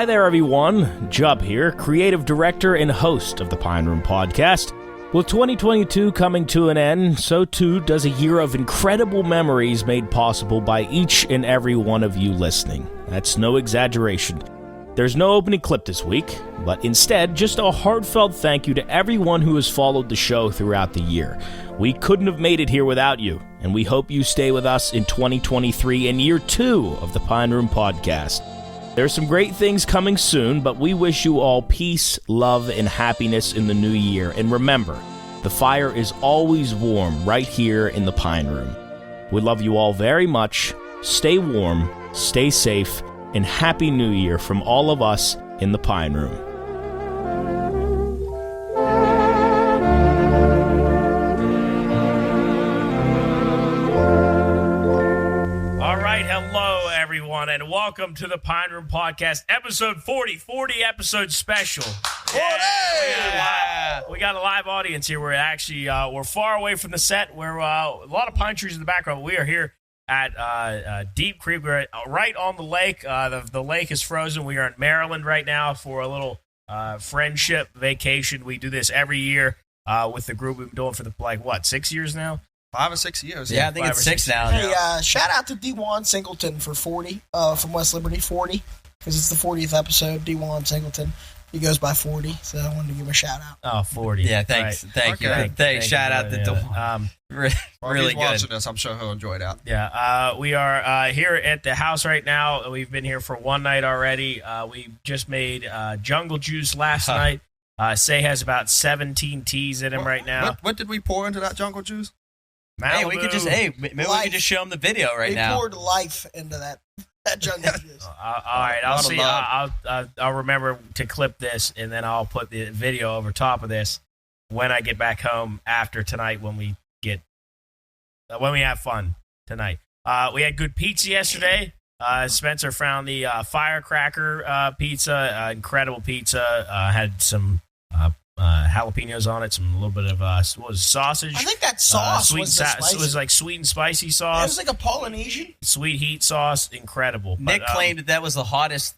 Hi there, everyone. Jub here, creative director and host of the Pine Room Podcast. With 2022 coming to an end, so too does a year of incredible memories made possible by each and every one of you listening. That's no exaggeration. There's no opening clip this week, but instead, just a heartfelt thank you to everyone who has followed the show throughout the year. We couldn't have made it here without you, and we hope you stay with us in 2023 and year 2 of the Pine Room Podcast. There's some great things coming soon, but we wish you all peace, love, and happiness in the new year. And remember, the fire is always warm right here in the Pine Room. We love you all very much. Stay warm, stay safe, and Happy New Year from all of us in the Pine Room. Hello, everyone, and welcome to the Pine Room Podcast, episode 40 episode special. Yeah, we got a live audience here. We're actually we're far away from the set. We're a lot of pine trees in the background. We are here at Deep Creek. We're right on the lake. The lake is frozen. We are in Maryland right now for a little friendship vacation. We do this every year with the group we've been doing for 6 years now. 5 or 6 years. Yeah, I think it's 6 now. Hey, shout out to D1 Singleton for 40, from West Liberty, 40, because it's the 40th episode. D1 Singleton, he goes by 40, so I wanted to give him a shout out. Oh, 40. Yeah, thanks. Right. Thank you. Thanks. Shout out to D1. Really good. Watching this, I'm sure he'll enjoy that. Yeah, we are here at the house right now. We've been here for one night already. We just made jungle juice last night. Say has about 17 teas in him right now. What did we pour into that jungle juice? Malibu. Hey, we could just maybe we could just show them the video right now. We poured life into that jungle juice. All right, I'll see. I'll remember to clip this, and then I'll put the video over top of this when I get back home after tonight when we have fun tonight. We had good pizza yesterday. Spencer found the firecracker pizza, incredible pizza. Had some jalapenos on it, a little bit of what was it, sausage. I think that sauce was it was like sweet and spicy sauce. It was like a Polynesian sweet heat sauce, incredible. Nick claimed that was the hottest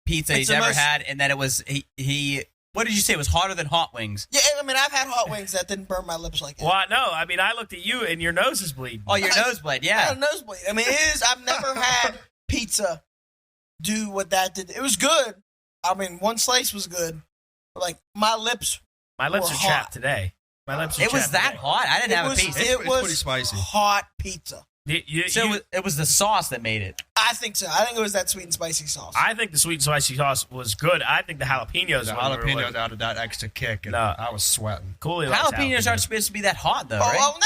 pizza he's ever had, and that it was he. What did you say? It was hotter than hot wings? Yeah, I mean, I've had hot wings that didn't burn my lips like that. Well, no, I mean, I looked at you and your nose is bleeding. Oh, your nose blade, yeah. I had a nosebleed. I mean, I've never had pizza do what that did. It was good. I mean, one slice was good. Like, my lips are chapped today. It was that hot? I didn't have a piece. It was pretty spicy. Hot pizza. It was the sauce that made it. I think so. I think it was that sweet and spicy sauce. I think the sweet and spicy sauce was good. I think the jalapenos added that extra kick, and I was sweating. Cooley jalapenos aren't supposed to be that hot, though, right? Well,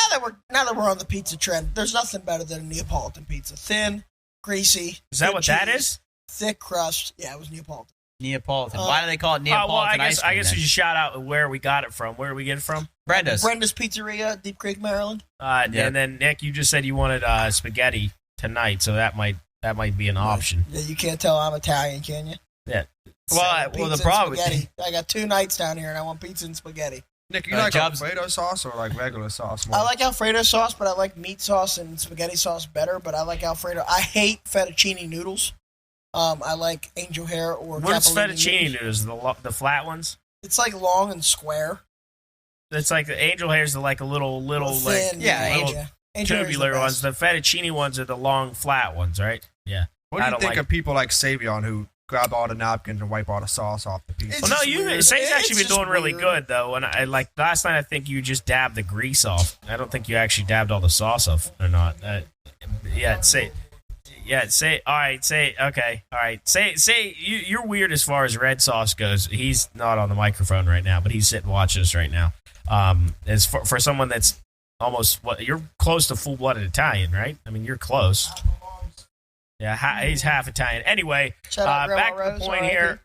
now that we're on the pizza trend, there's nothing better than a Neapolitan pizza. Thin, greasy. Is that what that is? Thick crust. Yeah, it was Neapolitan. Neapolitan. Why do they call it Neapolitan ice cream? I guess we should shout out where we got it from. Where did we get it from? Brenda's Pizzeria, Deep Creek, Maryland. And then Nick, you just said you wanted spaghetti tonight, so that might be an option. Yeah, you can't tell I'm Italian, can you? Yeah. Well, the problem is I got 2 nights down here, and I want pizza and spaghetti. Nick, you like Alfredo sauce or like regular sauce more? I like Alfredo sauce, but I like meat sauce and spaghetti sauce better. But I like Alfredo. I hate fettuccine noodles. I like angel hair or what's fettuccine noodles? The flat ones? It's like long and square. It's like the angel hair is like a little thin, tubular ones. The fettuccine ones are the long flat ones, right? Yeah. What do you think of people like Savion who grab all the napkins and wipe all the sauce off the pizza? Well, no, Say's actually been doing really good though. And I like last night, I think you just dabbed the grease off. I don't think you actually dabbed all the sauce off or not. Say you're weird as far as red sauce goes. He's not on the microphone right now, but he's sitting watching us right now. As for someone that's almost you're close to full-blooded Italian, right? I mean, you're close. Yeah, he's half Italian. Anyway, back to the point here.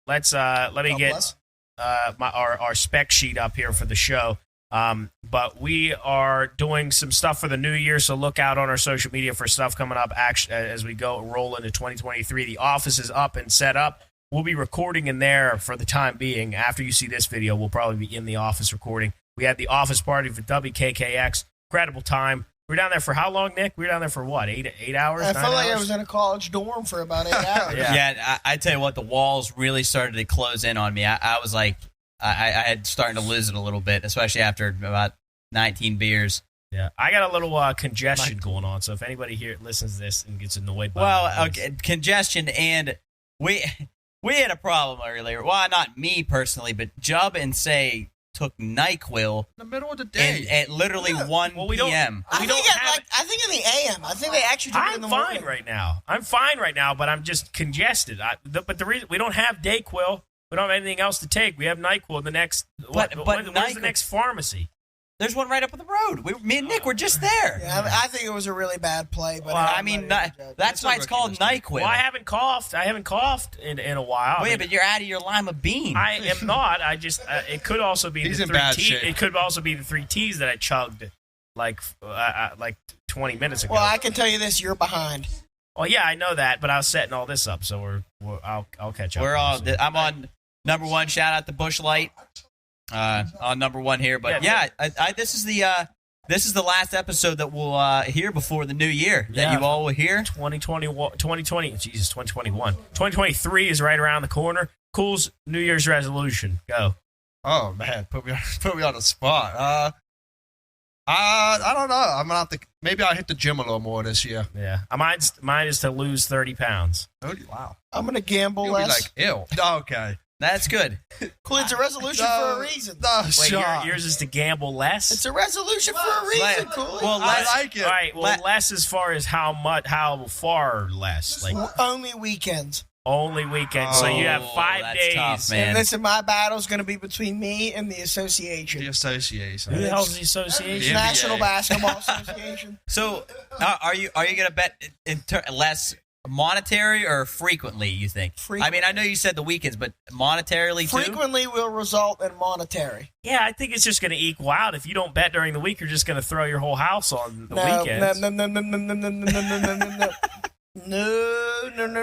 Let me get our spec sheet up here for the show. But we are doing some stuff for the new year, so look out on our social media for stuff coming up as we roll into 2023. The office is up and set up. We'll be recording in there for the time being. After you see this video, we'll probably be in the office recording. We had the office party for WKKX. Incredible time. We were down there for how long, Nick? We were down there for what? 8 hours? I 9 felt like I hours? was in a college dorm for about 8 hours. Yeah, I tell you what, the walls really started to close in on me. I was like, I had starting to lose it a little bit, especially after about 19 beers. Yeah, I got a little congestion going on, so if anybody here listens to this and gets annoyed by my voice. Congestion, and we had a problem earlier. Well, not me personally, but Jubb and Say took NyQuil In the middle of the day. at literally 1 Well, we don't- p.m. I think in the AM. I think they actually took it in I'm the fine morning. right now. I'm fine right now, but I'm just congested. But the reason we don't have Dayquil, we don't have anything else to take. We have NyQuil. The next, where's the NyQuil- next pharmacy? There's one right up on the road. Me and Nick were just there. Yeah, I think it was a really bad play. But Well, I mean, that's why it's called NyQuil. Well, I haven't coughed. I haven't coughed in a while. Wait, but you're out of your lima bean. I am not. I just. It could also be He's the in 3 bad tea. shape. It could also be the 3 teas that I chugged like 20 minutes ago. Well, I can tell you this: you're behind. Well, yeah, I know that, but I was setting all this up, so I'll catch up. We're all. soon. I'm on number one. Shout out to Bush Light. On number one here, but this is the last episode that we'll hear before the new year that Yeah. you all will hear. 2020, Jesus, 2021. 2023 is right around the corner. Cool's New Year's resolution. Go. Oh man, put me on the spot. I don't know. I'm gonna have to. Maybe I'll hit the gym a little more this year. Yeah. Mine is to lose 30 pounds. Wow. I'm gonna gamble You'll be less. like, ew. Okay. That's good. Cool, it's a resolution for a reason. No, Wait, shot. yours is to gamble less? It's a resolution for a reason, Cool. Well, I like it. All right, well, less as far as how far less? Like, Only weekends. only weekends. So you have 5 that's days. tough, man. And listen, my battle's going to be between me and the association. The association. Who the hell's the association? Yeah. National NBA. Basketball Association. So, are you gonna bet less monetary or frequently? You think? I mean, I know you said the weekends, but monetarily too. Frequently will result in monetary. Yeah, I think it's just going to equal out. If you don't bet during the week, you're just going to throw your whole house on the No, weekends. no.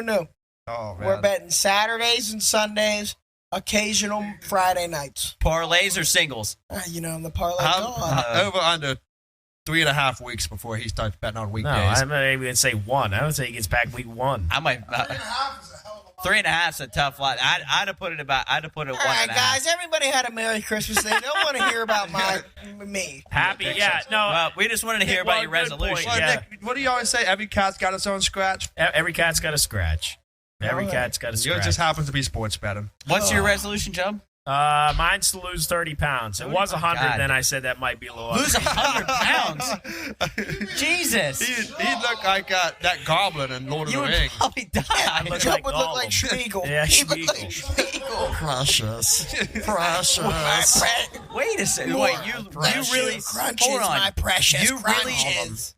No. Oh man. We're betting Saturdays and Sundays, occasional Friday nights. Parlays or singles? The parlay How- god. over under 3.5 weeks before he starts betting on No, weekdays. I'm not even going to say 1. I would say he gets back week 1. I might. 3.5's a tough lot. I'd have put it at All 1.5. right, guys, everybody had a Merry Christmas. They don't want to hear about me. Happy, yeah. No, Well, we just wanted to hear about your Well, good point, resolution. Well, yeah. Nick, what do you always say? Every cat's got its own scratch. every cat's got a scratch. Every All right. cat's got a Yours scratch. just happens to be sports betting. What's your resolution, Joe? Mine's to lose 30 pounds. It was 100, God. then I said that might be a little Lose under. 100 pounds. Jesus. He looked like that goblin in Lord of You the would Rings. probably die. look Joe like would look like Gollum. Schmeagol. Yeah, He looked like Schmeagol. Schmeagol. Precious. Wait a second. Wait, you really Crunches, hold on. my precious You really, crunches.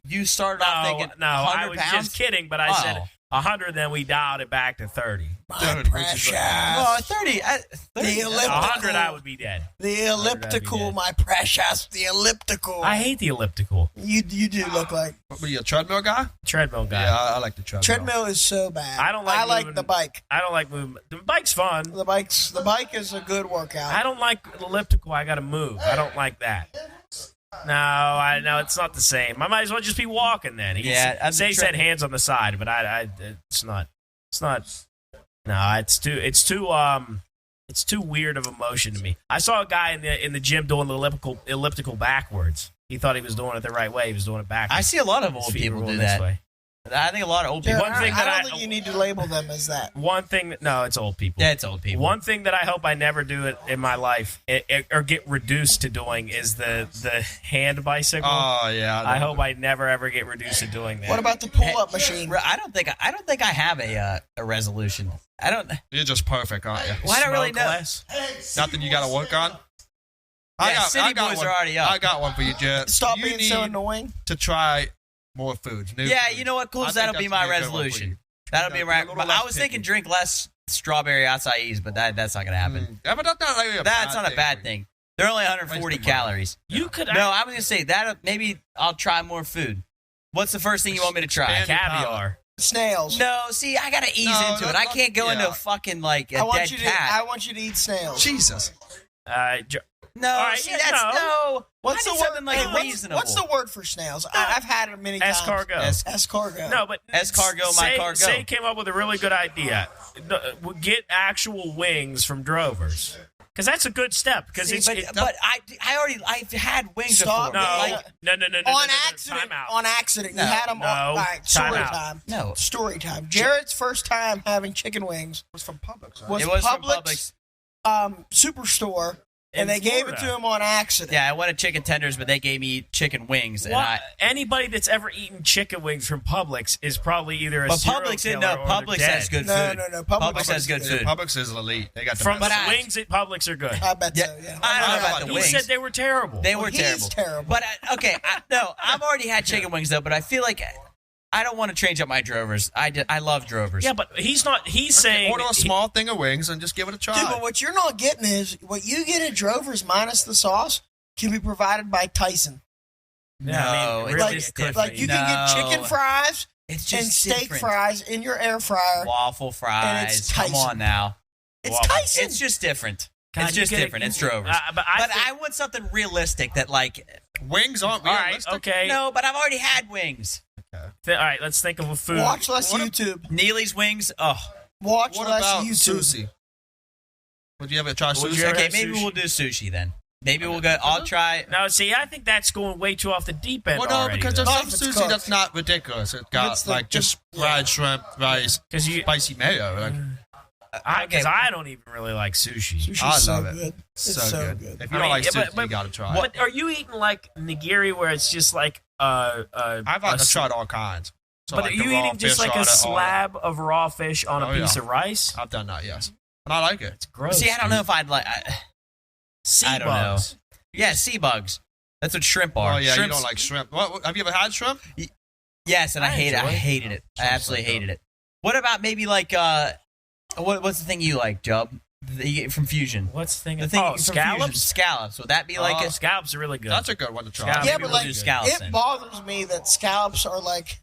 you started off thinking No, I 100 was pounds? just kidding, but I said 100, then we dialed it back to 30. My Dude, precious. Well, 30. 30 The elliptical. 100, I would be dead. The elliptical, dead. my precious. The elliptical. I hate the elliptical. You do look like. What, were you a treadmill guy? Treadmill guy. Yeah, I like the treadmill. Treadmill is so bad. I don't like I like moving- the bike. I don't like moving. The bike's fun. The bike is a good workout. I don't like elliptical. I got to move. I don't like that. No, I know it's not the same. I might as well just be walking then. Yeah, Say he said hands on the side, but I it's not. It's not. No, it's too weird of a motion to me. I saw a guy in the gym doing the elliptical backwards. He thought he was doing it the right way. He was doing it backwards. I see a lot of His old feet people were do going this that. way. I think a lot of old Yeah, people. One thing I that don't think you need to label them as that. One thing. No, it's old people. Yeah, it's old people. One thing that I hope I never do it in my life or get reduced to doing is the hand bicycle. Oh yeah. I hope I never ever get reduced to doing that. What about the pull-up machine? I don't think I have a resolution. I don't. You're just perfect, aren't you? Well, I don't really Smoke know. less? Nothing you got to work on. Yeah, City Boys one. are already up. I got one for you, Jet. Stop You being need so annoying. to try more foods. New Yeah, food. you know what, I Cool? think That'll that's be gonna my a good one for resolution. you. That'll be Yeah, right. a little I less was thinking picky. drink less strawberry acai's, but that's not gonna happen. Yeah, but that's not really That's not a bad for you. thing. They're only 140 Waste of money. calories. You could. No, I was gonna say that maybe I'll try more food. What's the first thing you want me to try? Expand- caviar. Snails. No, see, I gotta ease No, into it. that's I not- can't go into yeah. a fucking like a I want dead you cat. to eat snails. Jesus. No, All right, see, yeah, that's no. What's the I need word? something like Hey, reasonable? what's the word for snails? I've had it many times. Escargot. Escargot. No, but Escargot, my say, cargo. Say came up with a really good idea. Get actual wings from drovers. Because that's a good step. Because See, but I've had wings Stop. before. no, Like, no, On accident. Time out. On accident. No. You had them. No. All right. Time Story out. time. No. Story time. Jared's first time having chicken wings was from Publix. Right? was, it was from Publix, Publix. Superstore, and In they gave it Florida. to him on accident. Yeah, I wanted chicken tenders, but they gave me chicken wings, and I. Anybody that's ever eaten chicken wings from Publix is probably either a But serial Publix, killer no, or Publix they're has dead. good No, food. no, no. Publix has good food. Publix is elite. They got the From best. But wings at Publix are good. I bet Yeah, so, yeah. I don't know about the You wings. said they were terrible. They were he's terrible. terrible. But no, I've already had chicken wings though. But I feel like I don't want to change up my drovers. I love drovers. Yeah, but he's not. He's saying Order a small thing of wings and just give it a try. Dude, but what you're not getting is what you get at Drover's minus the sauce can be provided by Tyson. Yeah, I mean, No, really, it's it could Like be. you can get chicken No. fries it's and just steak different. fries in your air fryer. waffle And fries. it's Come Tyson. on now, It's Waffle. Tyson. it's just different. God, It's you just get it- different. It's drovers. But But I I want something realistic that like. Wings aren't all right, realistic. okay. No, but I've already had wings. All right, let's think of a food. Watch less What a- YouTube. Neely's wings. Oh, Watch What less about YouTube. sushi? Would you ever try Would sushi? you ever okay. have Maybe sushi? we'll do sushi then. Maybe we'll go. I'll try. No, see, I think that's going way too off the deep end Well, no, already. because though. there's Not some if it's sushi cooked. that's not ridiculous. It's got it's the- like just yeah. fried shrimp, rice, 'Cause you, spicy mayo. Like, because I don't even really like sushi. Sushi's I so love it. good. so, It's so good. good. If you I don't mean, like yeah, sushi, but- you gotta try it. What are you eating like nigiri, where it's just like I've tried all kinds. So but like are the you raw eating just fish like on a it, all that. slab of raw fish on a Oh, piece yeah. of rice? I've done that, yes, and I like it. It's gross. See, I don't know if I'd like. Sea I don't know. bugs. Yeah, sea bugs. That's what shrimp are. Oh yeah, you Shrimps- don't like shrimp. What, have you ever had shrimp? Yes, and I I hate it. I enjoy it. hated it. I Shrimp's absolutely so good. hated it. What about maybe like what's the thing you like, Jub? That you get from Fusion. What's the thing? The thing Oh, from Fusion. scallops. Scallops. Would that be like a Scallops are really good. That's a good one to try. Scallops. Yeah, maybe but we'll like do scallops it then. bothers me that scallops are like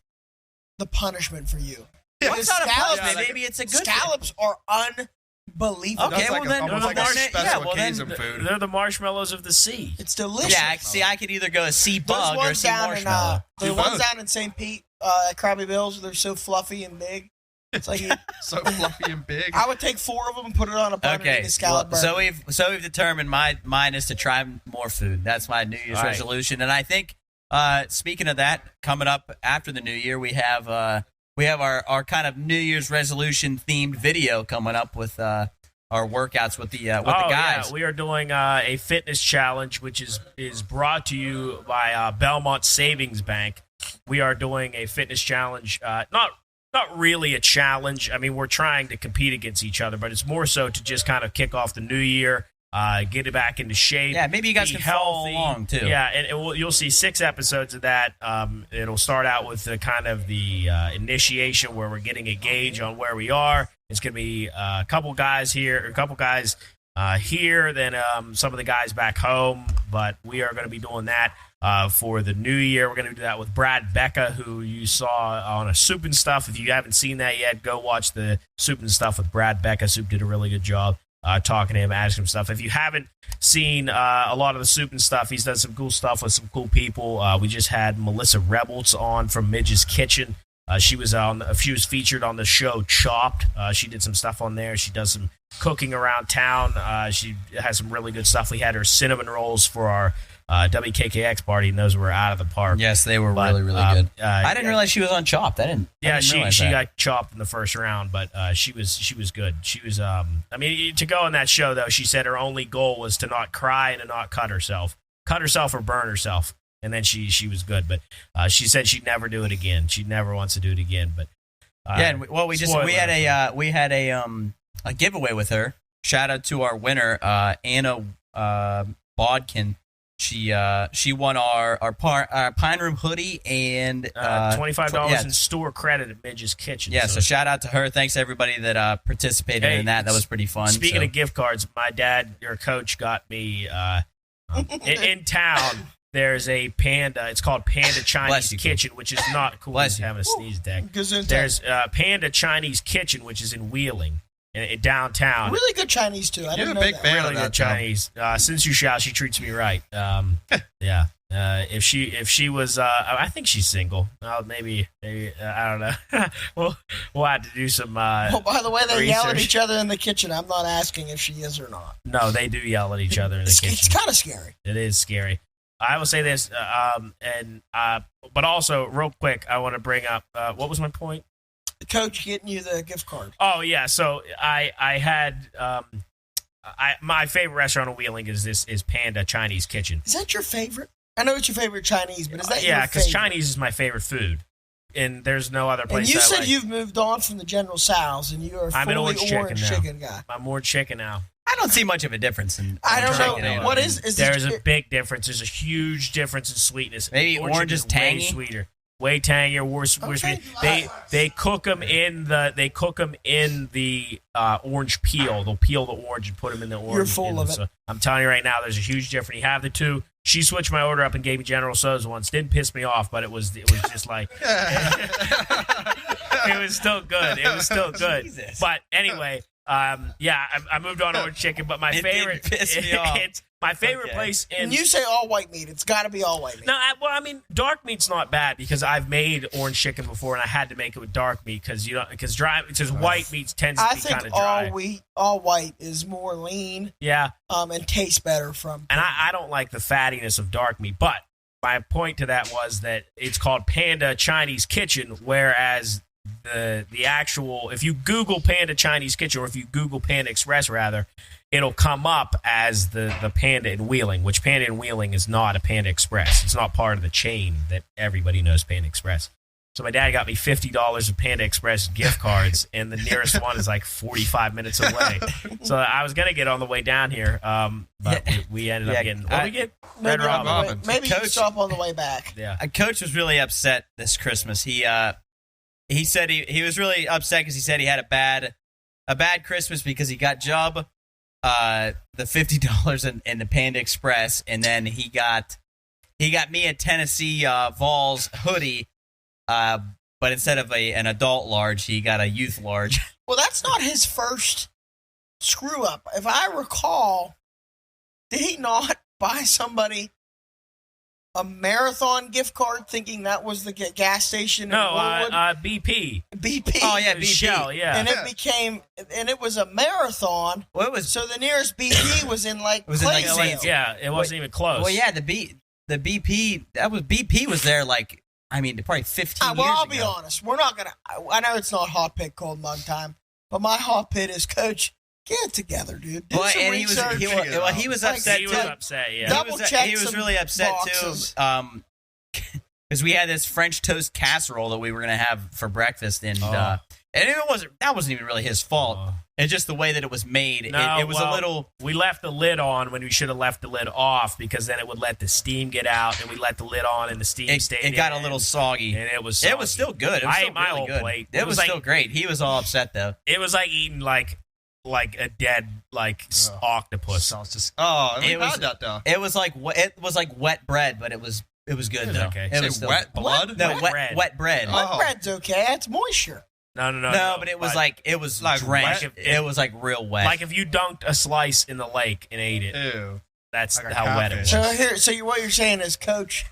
the punishment for you. Well, it's not a Scallops- punishment. Maybe it's a good Scallops are unbelievable. Okay, That's well like then- almost well, like a then- special yeah, well then- occasion food. They're the marshmallows of the sea. It's delicious. Yeah, see, I could either go a sea Those bug or a ones sea down marshmallow. in Do the ones both. down in St. Pete at Krabby Bill's, they're so fluffy and big. It's like So fluffy and big. I would take 4 of them and put it on a bun and Okay, eat a scallop well, burger. so we've determined mine is to try more food. That's my New Year's All right. resolution, and I think speaking of that, coming up after the New Year, we have our kind of New Year's resolution themed video coming up with our workouts with the guys. Yeah, we are doing a fitness challenge, which is brought to you by Belmont Savings Bank. We are doing a fitness challenge, not really a challenge. I mean, we're trying to compete against each other, but it's more so to just kind of kick off the new year, get it back into shape. Yeah, maybe you guys be can follow healthy. along too. Yeah, and you'll see 6 episodes of that. It'll start out with the kind of the initiation where we're getting a gauge on where we are. It's going to be a couple guys here, then some of the guys back home. But we are going to be doing that for the new year. We're going to do that with Brad Becca, who you saw on a Soup and Stuff. If you haven't seen that yet, go watch the Soup and Stuff with Brad Becca. Soup did a really good job talking to him, asking him stuff. If you haven't seen a lot of the Soup and Stuff, he's done some cool stuff with some cool people. We just had Melissa Rebels on from Midge's Kitchen. She was featured on the show Chopped. She did some stuff on there. She does some cooking around town. She has some really good stuff. We had her cinnamon rolls for our WKKX party, and those were out of the park. Yes, they were But, really good. yeah, I didn't realize she was on Chopped. I didn't she realize that. got chopped in the first round, but she was good. She was I mean, to go on that show though, she said her only goal was to not cry and to not cut herself or burn herself, and then she was good. But she said she'd never do it again. She never wants to do it again. But Yeah, and we had a giveaway with her. Shout out to our winner, Anna Bodkin. She won our Pine Room hoodie and $25 in store credit at Midge's Kitchen. Yeah, so shout out to her. Thanks to everybody that participated Hey, in that. That was pretty fun. Speaking so. of gift cards, my dad, your coach, got me in town. There's a Panda. It's called Panda Chinese you, Kitchen, which is not cool. Bless He's you. having a sneeze deck. Gesundheit. There's Panda Chinese Kitchen, which is in Wheeling. downtown. Really good Chinese too. I You're didn't a know big that. fan. Really good Chinese. Since Yushao, she treats me right. Yeah. If she was, I think she's single. Maybe I don't know. we'll have to do some. Oh, by the way, they yell at research. each other in the kitchen. I'm not asking if she is or not. No, they do yell at each other in the It's kitchen. kind of scary. It is scary. I will say this, but also real quick, I want to bring up what was my point? The coach getting you the gift card. Oh yeah, so I had my favorite restaurant in Wheeling is Panda Chinese Kitchen. Is that your favorite? I know it's your favorite Chinese, but is that your Yeah, favorite? because Chinese is my favorite food, and there's no other place. And you I said like. you've moved on from the General Tso's, and you are I'm an fully orange chicken now. chicken guy. I'm more chicken now. I don't see much of a difference in. I don't chicken know. anyway. What is There's this, a big difference. There's a huge difference in sweetness. Maybe orange is tangy? way sweeter, way tangier, worse. Okay. They cook them in the orange peel. They'll peel the orange and put them in the orange. You're full of it. So I'm telling you right now, there's a huge difference. You have the two. She switched my order up and gave me General Tso's once. Didn't piss me off, but it was just like it was still good. It was still good. Jesus. But anyway, I moved on to orange chicken. But my It favorite, didn't piss me off. it's my favorite Okay. place in. When you say all white meat, it's got to be all white meat. No, I mean dark meat's not bad because I've made orange chicken before and I had to make it with dark meat because white meat tends to I be think kind of dry. all white is more lean, Yeah, and tastes better from. and I don't like the fattiness of dark meat. But my point to that was that it's called Panda Chinese Kitchen, whereas the actual, if you Google Panda Chinese Kitchen or if you Google Panda Express rather, it'll come up as the Panda in Wheeling, which Panda in Wheeling is not a Panda Express. It's not part of the chain that everybody knows Panda Express. So my dad got me $50 of Panda Express gift cards, and the nearest one is like 45 minutes away. So I was going to get on the way down here, but we ended up getting, what did we get? Red Maybe, Robin. maybe you Coach- stop on the way back. Yeah. A coach was really upset this Christmas. He said he was really upset because he said he had a bad Christmas because he got Jub the $50 in the Panda Express, and then he got me a Tennessee Vols hoodie, but instead of an adult large, he got a youth large. Well, that's not his first screw up. If I recall, did he not buy somebody a marathon gift card thinking that was the gas station? No, in Willwood? BP. BP. Oh yeah, It was BP. Shell, yeah. And it was a marathon. Well, it was So the nearest BP was in like It was in, like, Claysville. Yeah, it wasn't even close. well, yeah. The BP BP was there like probably 15 years Well, I'll ago. be honest. We're not gonna. I know it's not hot pick cold mug time, but my hot pit is, Coach, get it together, dude. Do Well, some and research. he was Like, upset He too. was upset, yeah. Double check He was some really upset boxes. too. Because we had this French toast casserole that we were gonna have for breakfast, and that wasn't even really his fault. It's just the way that it was made. No, it was a little. We left the lid on when we should have left the lid off because then it would let the steam get out, and we let the lid on and the steam stayed It got a in, little soggy. and it was still good. It was I still ate my really whole good. plate. It was like, still great. He was all upset though. It was like eating like a dead octopus. Sounds just. Oh, we It was- had that though. It was like wet bread, but it was good though. okay. It Say was still, wet blood. No, Wet wet bread. wet bread. Oh. Wet bread's okay. That's moisture. No, No, but it was like drenched. wet. It was like real wet. like if you dunked a slice in the lake and ate it. Ew. That's Like a how wet it was. catfish. What you're saying is, Coach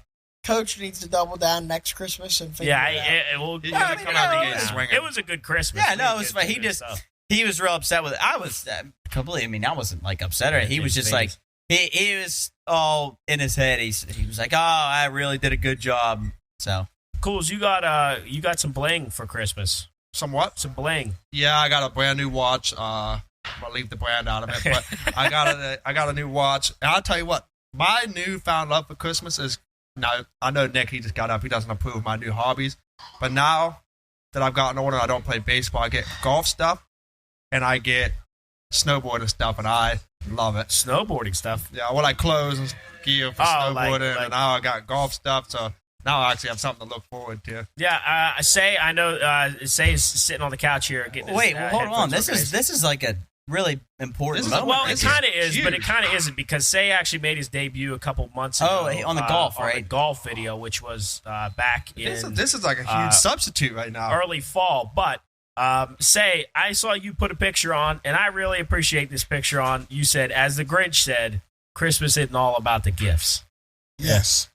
needs to double down next Christmas and figure Yeah, it out. it will. He's gonna come out the gate Yeah. swinging. It was a good Christmas. Yeah, no, We it was did fine. some He good just- stuff. he was real upset with it. I was completely. I wasn't like upset or Yeah, he was his just like he was all in his head. He was like, "Oh, I really did a good job." So Cools, you got some bling for Christmas. Somewhat. Some bling. Yeah, I got a brand new watch. I'm gonna leave the brand out of it, but I got a new watch. And I'll tell you what, my newfound love for Christmas is now. I know Nick, he just got up. He doesn't approve of my new hobbies, but now that I've gotten older, I don't play baseball. I get golf stuff, and I get snowboarding stuff, and I love it. Snowboarding stuff. Yeah, well, like clothes and gear for Oh, like- snowboarding, and now I got golf stuff. So now I actually have something to look forward to. Yeah, I know. Say is sitting on the couch here. Getting his, wait, well, hold on. headphones This is like a really important This is- moment. Well, This it is kind of is, but it huge. kind of isn't because Say actually made his debut a couple months ago. Oh, on the golf, on the right? golf video, which was back in This is like a huge substitute right now. early fall. But Say, I saw you put a picture on, and I really appreciate this picture on. You said, as the Grinch said, Christmas isn't all about the gifts. Yes.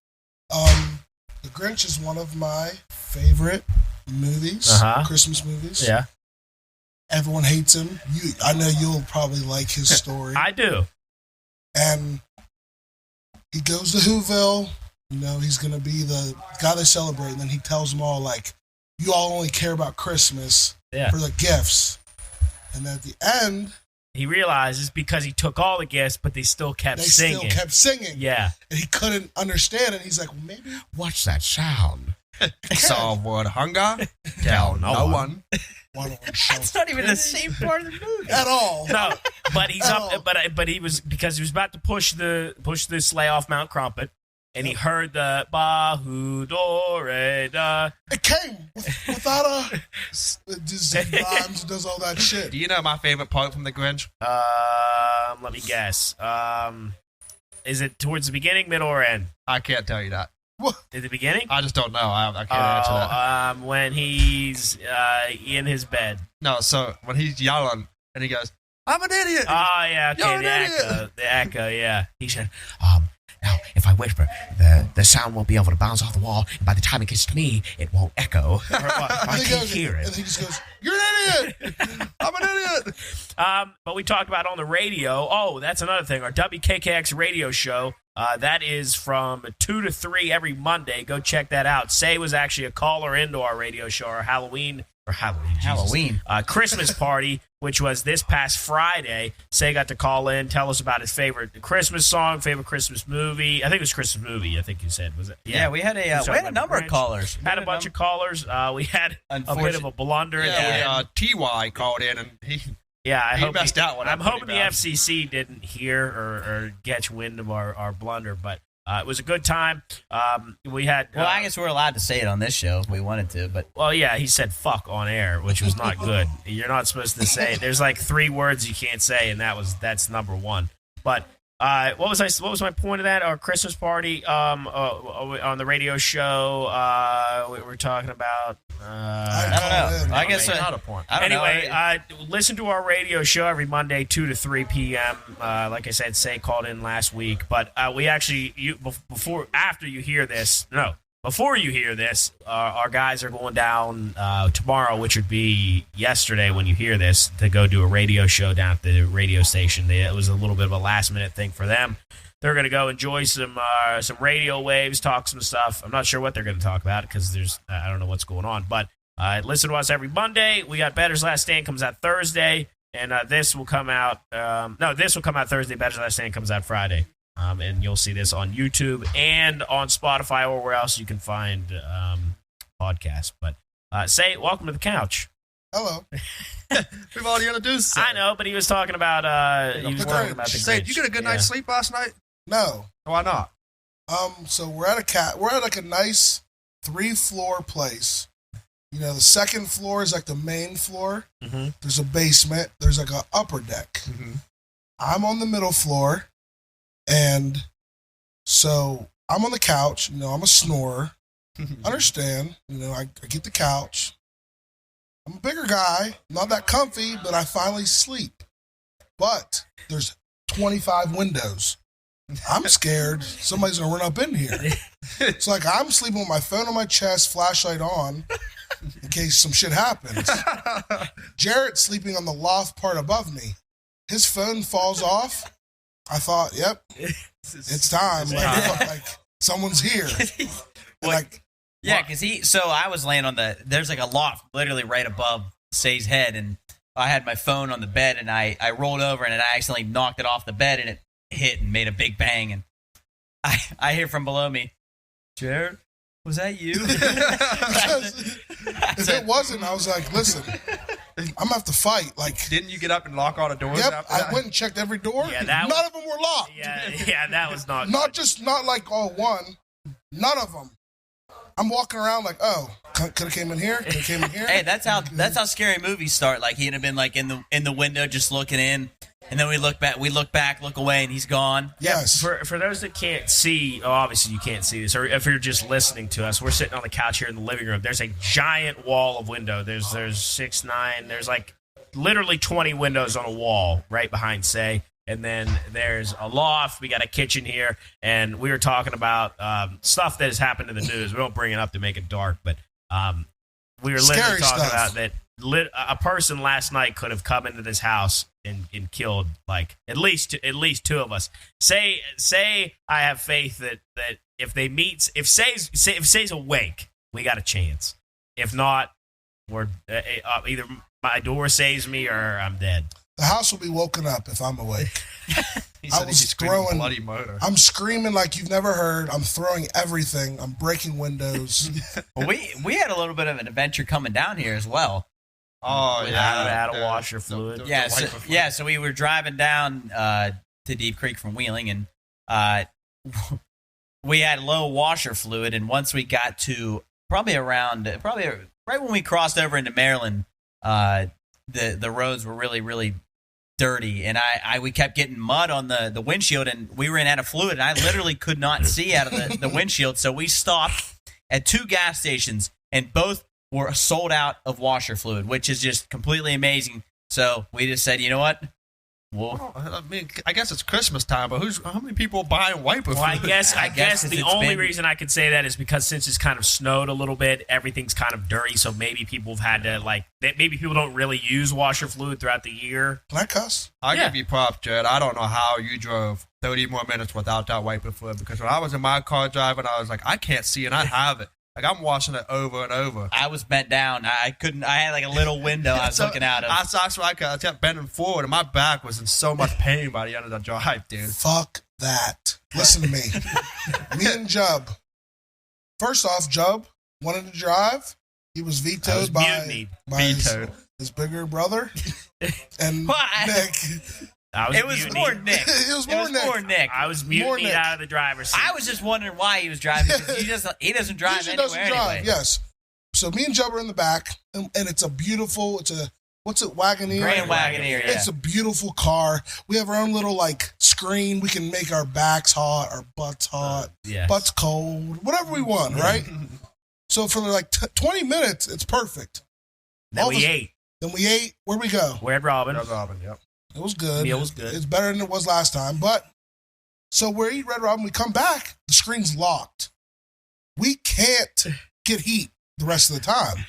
The Grinch is one of my favorite movies, Christmas movies. Yeah. Everyone hates him. I know you'll probably like his story. I do. And he goes to Whoville. You know, he's going to be the guy they celebrate. And then he tells them all, like, you all only care about Christmas for the gifts. And at the end, he realizes because he took all the gifts, but they still kept singing. They still kept singing. Yeah. And he couldn't understand it. He's like, well, maybe. What's that sound? Solve what hunger? Tell no one. That's not even the same part of the movie at all. No, but he's up. But he was, because he was about to push the sleigh off Mount Crumpet, and he heard the ba hu do re da. It came without it just rhymes, does all that shit. Do you know my favorite part from The Grinch? Let me guess. Is it towards the beginning, middle, or end? I can't tell you that. What? At the beginning? I just don't know. I can't answer that. When he's in his bed. No, so when he's yelling and he goes, I'm an idiot. Oh, yeah, okay, You're an idiot. The echo, yeah. He said, now, if I whisper, the sound won't be able to bounce off the wall, and by the time it gets to me, it won't echo. I can't hear it. And he just goes, you're an idiot. I'm an idiot. But we talked about on the radio. Oh, that's another thing. Our WKKX radio show. That is from 2 to 3 every Monday. Go check that out. Say was actually a caller into our radio show, our Halloween Christmas party, which was this past Friday. Say got to call in, tell us about his favorite Christmas song, favorite Christmas movie. I think it was Christmas movie. I think you said, was it? Yeah, we had a number of callers. Had a bunch of callers. We had a bit of a blunder. Yeah, TY called in and he. Yeah, he messed out. I'm hoping the FCC didn't hear or catch wind of our blunder, but it was a good time. We had. Well, I guess we're allowed to say it on this show if we wanted to, but. Well, yeah, he said "fuck" on air, which was not good. You're not supposed to say it. There's like 3 words you can't say, and that's number 1. But what was my point of that? Our Christmas party on the radio show. We were talking about. I don't know. I guess not a point. Anyway, listen to our radio show every Monday, 2 to 3 p.m. Like I said, Say called in last week, but we actually before you hear this, our guys are going down tomorrow, which would be yesterday when you hear this, to go do a radio show down at the radio station. It was a little bit of a last minute thing for them. They're going to go enjoy some radio waves, talk some stuff. I'm not sure what they're going to talk about because I don't know what's going on. But listen to us every Monday. We got Better's Last Stand comes out Thursday, and this will come out. This will come out Thursday. Better's Last Stand comes out Friday, and you'll see this on YouTube and on Spotify or where else you can find podcasts. But Say, welcome to the couch. Hello. We've already introduced Say. I know, but he was talking about the Grinch. Say, did you get a good night's sleep last night? No. Why not? So we're at like a nice 3-floor place. You know, the second floor is like the main floor. Mm-hmm. There's a basement. There's like an upper deck. Mm-hmm. I'm on the middle floor, and so I'm on the couch. You know, I'm a snorer. Understand? You know, I get the couch. I'm a bigger guy, not that comfy, but I finally sleep. But there's 25 windows. I'm scared somebody's gonna run up in here. It's like I'm sleeping with my phone on my chest, flashlight on, in case some shit happens. Jarrett's sleeping on the loft part above me. His phone falls off. I thought, yep, it's time. Like someone's here. Yeah, because so I was laying on there's like a loft literally right above Say's head, and I had my phone on the bed, and I rolled over, and I accidentally knocked it off the bed, and it hit and made a big bang, and I hear from below me, Jared, was that you? If it wasn't, I was like, listen, I'm gonna have to fight. Like, didn't you get up and lock all the doors? Yep, I went and checked every door. Yeah, none of them were locked. Yeah, that was not. Not like all one. None of them. I'm walking around like, oh, could have came in here. Could have came in here. Hey, that's how scary movies start. Like he'd have been like in the window just looking in, And then we look back, look away, and he's gone. Yes. For those that can't see, obviously you can't see this, or if you're just listening to us, we're sitting on the couch here in the living room. There's a giant wall of window. There's 6, 9. There's like literally 20 windows on a wall right behind Say. And then there's a loft. We got a kitchen here, and we were talking about stuff that has happened in the news. We don't bring it up to make it dark, but we were literally Scary talking stuff. about that. A person last night could have come into this house and killed like at least 2 of us. Say I have faith that if Say's awake, we got a chance. If not, we're either my door saves me or I'm dead. The house will be woken up if I'm awake. He said I was he's screaming throwing bloody murder. I'm screaming like you've never heard. I'm throwing everything. I'm breaking windows. Well, we had a little bit of an adventure coming down here as well. Oh yeah, Had a washer fluid. So we were driving down to Deep Creek from Wheeling, and we had low washer fluid. And once we got to probably right when we crossed over into Maryland, the roads were really, really dirty, and we kept getting mud on the windshield, and we ran out of fluid, and I literally could not see out of the windshield. So we stopped at 2 gas stations, and both were sold out of washer fluid, which is just completely amazing. So we just said, you know what? Well, I mean, I guess it's Christmas time, but how many people are buying wiper Well, fluid? I guess the only been- reason I could say that is because since it's kind of snowed a little bit, everything's kind of dirty. So maybe people have had to maybe people don't really use washer fluid throughout the year. Can I cuss? I Yeah. give you props, Jared. I don't know how you drove 30 more minutes without that wiper fluid, because when I was in my car driving, I was like, I can't see and I have it. Like, I'm washing it over and over. I was bent down. I couldn't. I had like a little window I was looking out of. I kept bending forward, and my back was in so much pain by the end of the drive, dude. Fuck that. Listen to me. Me and Jub. First off, Jub wanted to drive. He was vetoed by mutinied. his bigger brother. And What? Nick. It was more Nick. It was more Nick. I was More mutinied Nick. out of the driver's seat. I was just wondering why he was driving, because he doesn't drive Usually anywhere doesn't drive, anyway. yes. So me and Jub are in the back, and it's a beautiful, what's it, Wagoneer? Grand Wagoneer, yeah. It's a beautiful car. We have our own little, screen. We can make our backs hot, our butts hot, Yes. butts cold, whatever we want, right? So for 20 minutes, it's perfect. Then all we of a- ate. Then we ate. Where'd we go? Where'd Robin? That's Robin, yep. It was good. Meal was good. It's better than it was last time. But so we're eating Red Robin. We come back. The screen's locked. We can't get heat the rest of the time.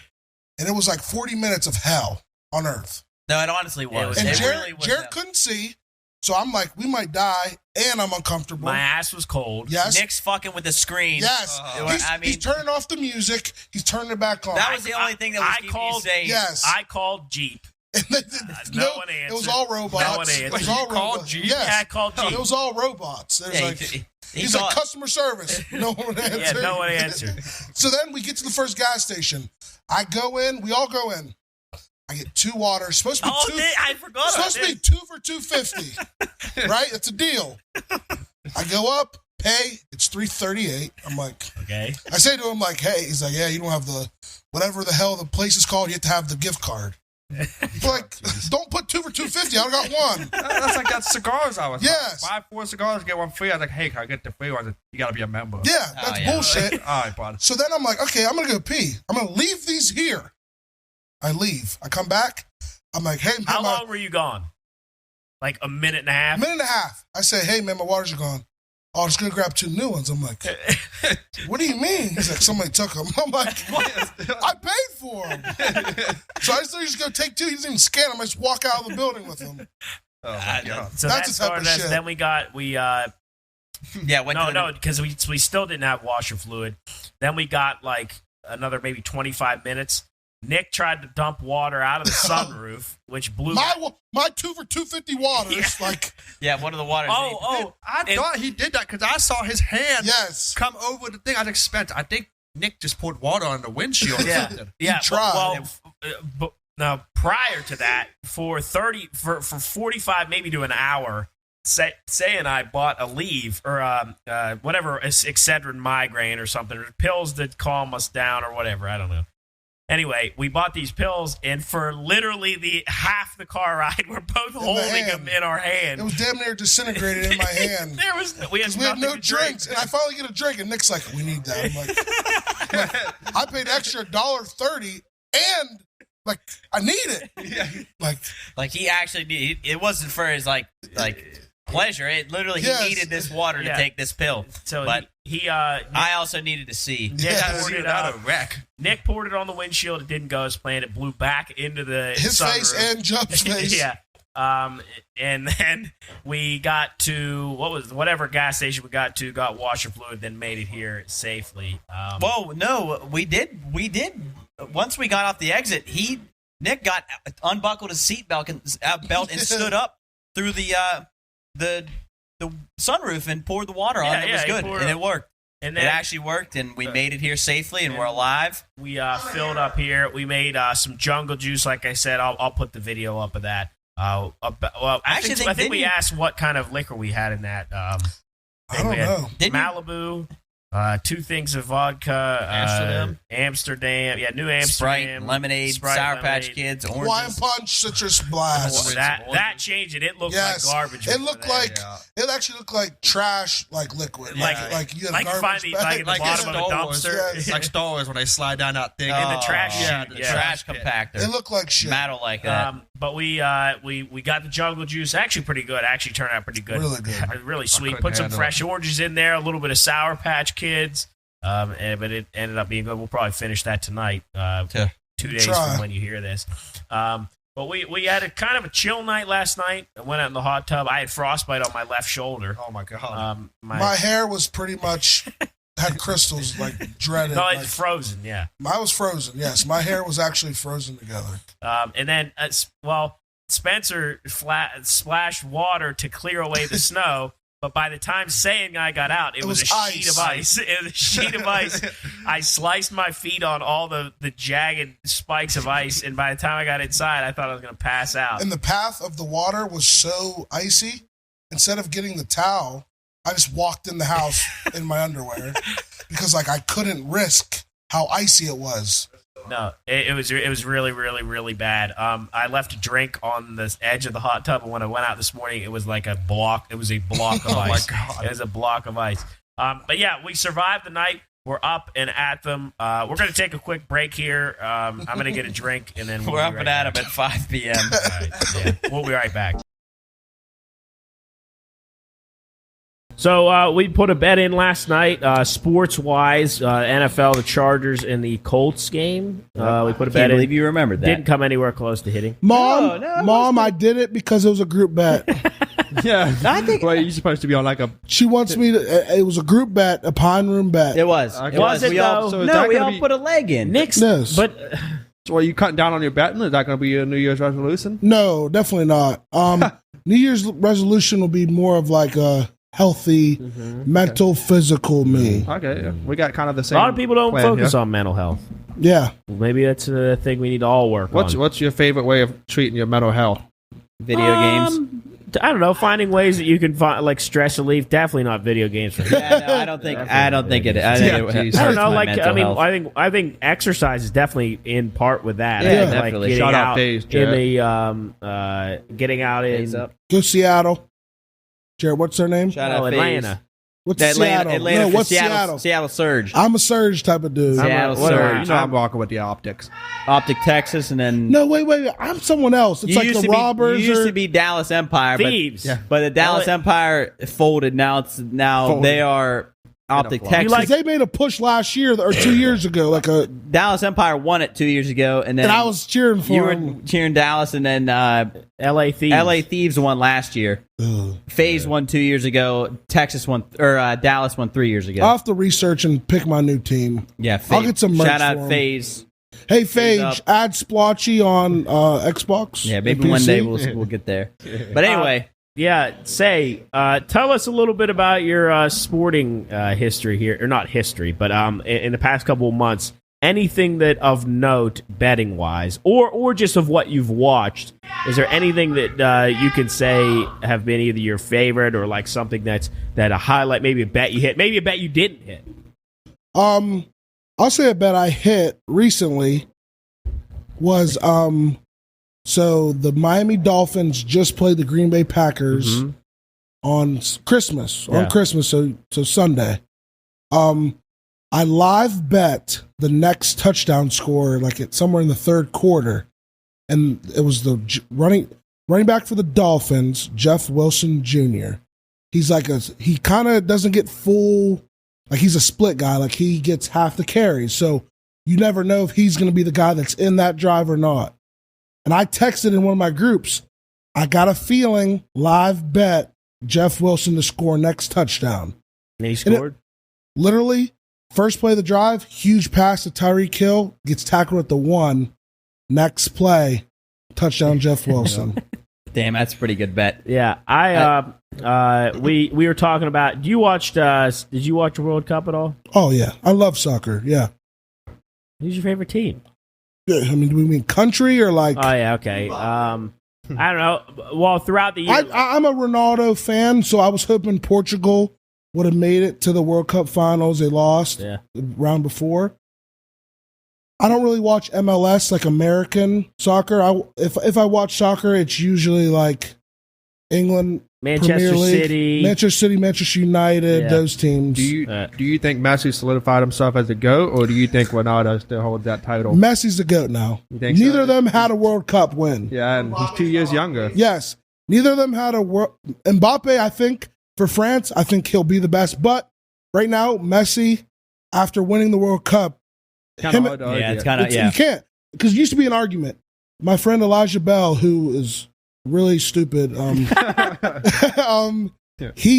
And it was 40 minutes of hell on Earth. No, it honestly was. And It Jared, really was Jared that. couldn't see. So I'm like, we might die. And I'm uncomfortable. My ass was cold. Yes. Nick's fucking with the screen. Yes. He's turning off the music. He's turning it back on. That was the only thing that was I keeping called- you safe. Yes. I called Jeep. No one It was answered. all robots. No one answered. It was all You called robots. Jeep? Yes. Yeah, I called Jeep. It was all robots. There's Yeah, he's called- like customer service. No one answered. Yeah, no one answered. So then we get to the first gas station. I go in. We all go in. I get 2 waters. Supposed to be two. I forgot about Supposed to be this. 2 for $2.50. Right? It's a deal. I go up, pay. It's $3.38. I'm like, Okay. I say to him hey. He's like, yeah, you don't have the whatever the hell the place is called. You have to have the gift card. Don't put 2 for $2.50. I only got 1. That's like that cigars I was Yes. Buy 4 cigars, get 1 free. I was like, hey, can I get the free one? You got to be a member. Yeah, that's yeah. bullshit. All right, bud. So then I'm like, okay, I'm gonna go pee. I'm gonna leave these here. I leave. I come back. I'm like, hey, man, How long were you gone? Like a minute and a half? minute and a half. I say, hey, man, my waters are gone. Oh, I'm just gonna grab 2 new ones. I'm like, what do you mean? He's like, somebody took them. I'm like, what? I paid for them. So I just thought he was gonna take 2. He doesn't even scan them. I just walk out of the building with them. Oh, my God. So That's that the type of started us. shit. Then we Yeah, went to the- no, because we still didn't have washer fluid. Then we got another maybe 25 minutes. Nick tried to dump water out of the sunroof, which blew. My 2 for $2.50 waters. Yeah, one of the waters. I thought he did that because I saw his hand Yes. come over the thing. I think Nick just poured water on the windshield or something. Yeah, tried. but now prior to that, for 45 maybe to an hour, Say and I bought a Aleve or whatever Excedrin migraine or something, or pills that calm us down or whatever. I don't know. Anyway, we bought these pills, and for literally the half the car ride, we're both holding them in our hand. It was damn near disintegrated in my hand. We had no drinks, and I finally get a drink, and Nick's like, "We need that." I'm like I paid extra $1.30, and like I need it. Yeah. Like he actually needed. It wasn't for his like pleasure. It literally he needed this water to take this pill. So but he I also needed to see. Nick poured it on the windshield. It didn't go as planned. It blew back into his sunroof. face and Jump's face. Yeah. And then we got to whatever gas station we got washer fluid, then made it here safely. Whoa, no, we did. Once we got off the exit, Nick unbuckled his seatbelt and stood up through the sunroof and poured the water on. It was good, and it worked. And then, it actually worked, and we made it here safely, and we're alive. We filled up here. We made some jungle juice, like I said. I'll put the video up of that. I think we asked what kind of liquor we had in that. I don't know. Malibu. 2 things of vodka, Amsterdam, New Amsterdam, Sprite, lemonade, Sour Patch Kids, oranges. Hawaiian Punch, Citrus Blast. That changed it. It looked like garbage. It looked it actually looked like trash, like liquid. Like you had a garbage bag. At the bottom of a dumpster. Yes. Like Star Wars when they slide down that thing in the trash. Trash compactor. It looked like shit. Metal like that. But we got the jungle juice. Actually, pretty good. Actually, turned out pretty good. Really good. Really sweet. Put some fresh oranges in there. A little bit of Sour Patch Kids. But it ended up being good. We'll probably finish that tonight. 2 days from when you hear this. But we had a kind of a chill night last night. I went out in the hot tub. I had frostbite on my left shoulder. Oh my god! My hair was pretty much had crystals like dreaded. No, it's frozen. Yeah, I was frozen. Yes, my hair was actually frozen together. And then Spencer splashed water to clear away the snow. But by the time Say and I got out, it was a sheet of ice. It was a sheet of ice. I sliced my feet on all the jagged spikes of ice, and by the time I got inside, I thought I was going to pass out. And the path of the water was so icy, instead of getting the towel, I just walked in the house in my underwear because I couldn't risk how icy it was. No, it was really, really, really bad. I left a drink on the edge of the hot tub, and when I went out this morning, it was like a block. It was a block of ice. Oh my god! It was a block of ice. But yeah, we survived the night. We're up and at them. We're going to take a quick break here. I'm going to get a drink, and then we're up and at them at 5 p.m. Right, we'll be right back. So we put a bet in last night, sports-wise, NFL, the Chargers, and the Colts game. We put a bet in. Can't believe you remembered that. Didn't come anywhere close to hitting. Mom, I did it because it was a group bet. Yeah, I think. Well, you're supposed to be on like a. She wants me to. It was a group bet, a pine room bet. It was. Okay. It was. We all put a leg in. Nick's, yes. But so are you cutting down on your betting? Is that going to be a New Year's resolution? No, definitely not. New Year's resolution will be more of like a healthy, mental, physical me. Okay, yeah. We got kind of the same. A lot of people don't focus on mental health. Yeah, maybe that's a thing we need to all work on. What's your favorite way of treating your mental health? Video games. I don't know. Finding ways that you can find like stress relief. Definitely not video games for me. Yeah, no, I don't think it. I don't know. Like I think exercise is definitely in part with that. Yeah, definitely. Shout out Days, in the getting out in go Seattle. Jared, what's their name? Shout out Atlanta. What's Seattle? Atlanta, what's Seattle Surge. I'm a Surge type of dude. Seattle Surge. I'm walking with the Optics. Optic Texas, and then no, wait. I'm someone else. It's like the Robbers. You used to be Dallas Empire, Thieves. But the Dallas Empire folded. Now they are Optic Texas. They made a push last year or 2 years ago. Like a Dallas Empire won it 2 years ago, and then I was cheering for you them. were cheering Dallas, and then LA Thieves. LA Thieves won last year. FaZe won 2 years ago. Texas won, or Dallas won 3 years ago. I'll have to research and pick my new team. Yeah, I'll get some merch. Shout out for FaZe. Hey, FaZe, add Splotchy on Xbox. Yeah, maybe one day we'll get there. But anyway. Tell us a little bit about your sporting history here, or not history, but in the past couple of months, anything that of note betting wise, or just of what you've watched. Is there anything that you can say have been either your favorite or like something that a highlight, maybe a bet you hit, maybe a bet you didn't hit? I'll say a bet I hit recently. was so the Miami Dolphins just played the Green Bay Packers on Christmas. So Sunday. I live bet the next touchdown score like it's somewhere in the third quarter, and it was the running back for the Dolphins, Jeff Wilson Jr. He's like he kind of doesn't get full, like he's a split guy, like he gets half the carries. So you never know if he's going to be the guy that's in that drive or not. And I texted in one of my groups, I got a feeling live bet Jeff Wilson to score next touchdown. And he scored? Literally, first play of the drive, huge pass to Tyreek Hill, gets tackled at the 1. Next play, touchdown Jeff Wilson. Damn, that's a pretty good bet. Yeah, we were talking about. Did you watch the World Cup at all? Oh yeah, I love soccer. Yeah. Who's your favorite team? Yeah, I mean, do we mean country or like? Oh yeah, okay. I don't know. Well, throughout the year, I'm a Ronaldo fan, so I was hoping Portugal would have made it to the World Cup finals. They lost the round before. I don't really watch MLS, like American soccer. If I watch soccer, it's usually like England, Manchester Premier League, City, Manchester United, those teams. Do you think Messi solidified himself as a GOAT, or do you think Ronaldo still holds that title? Messi's the GOAT now. Neither of them had a World Cup win. Yeah, and he's 2 years younger. Yes. Neither of them had a World... Mbappe, I think, for France, I think he'll be the best. But right now, Messi, after winning the World Cup, it's kind of you can't, because it used to be an argument. My friend Elijah Bell, who is really stupid, he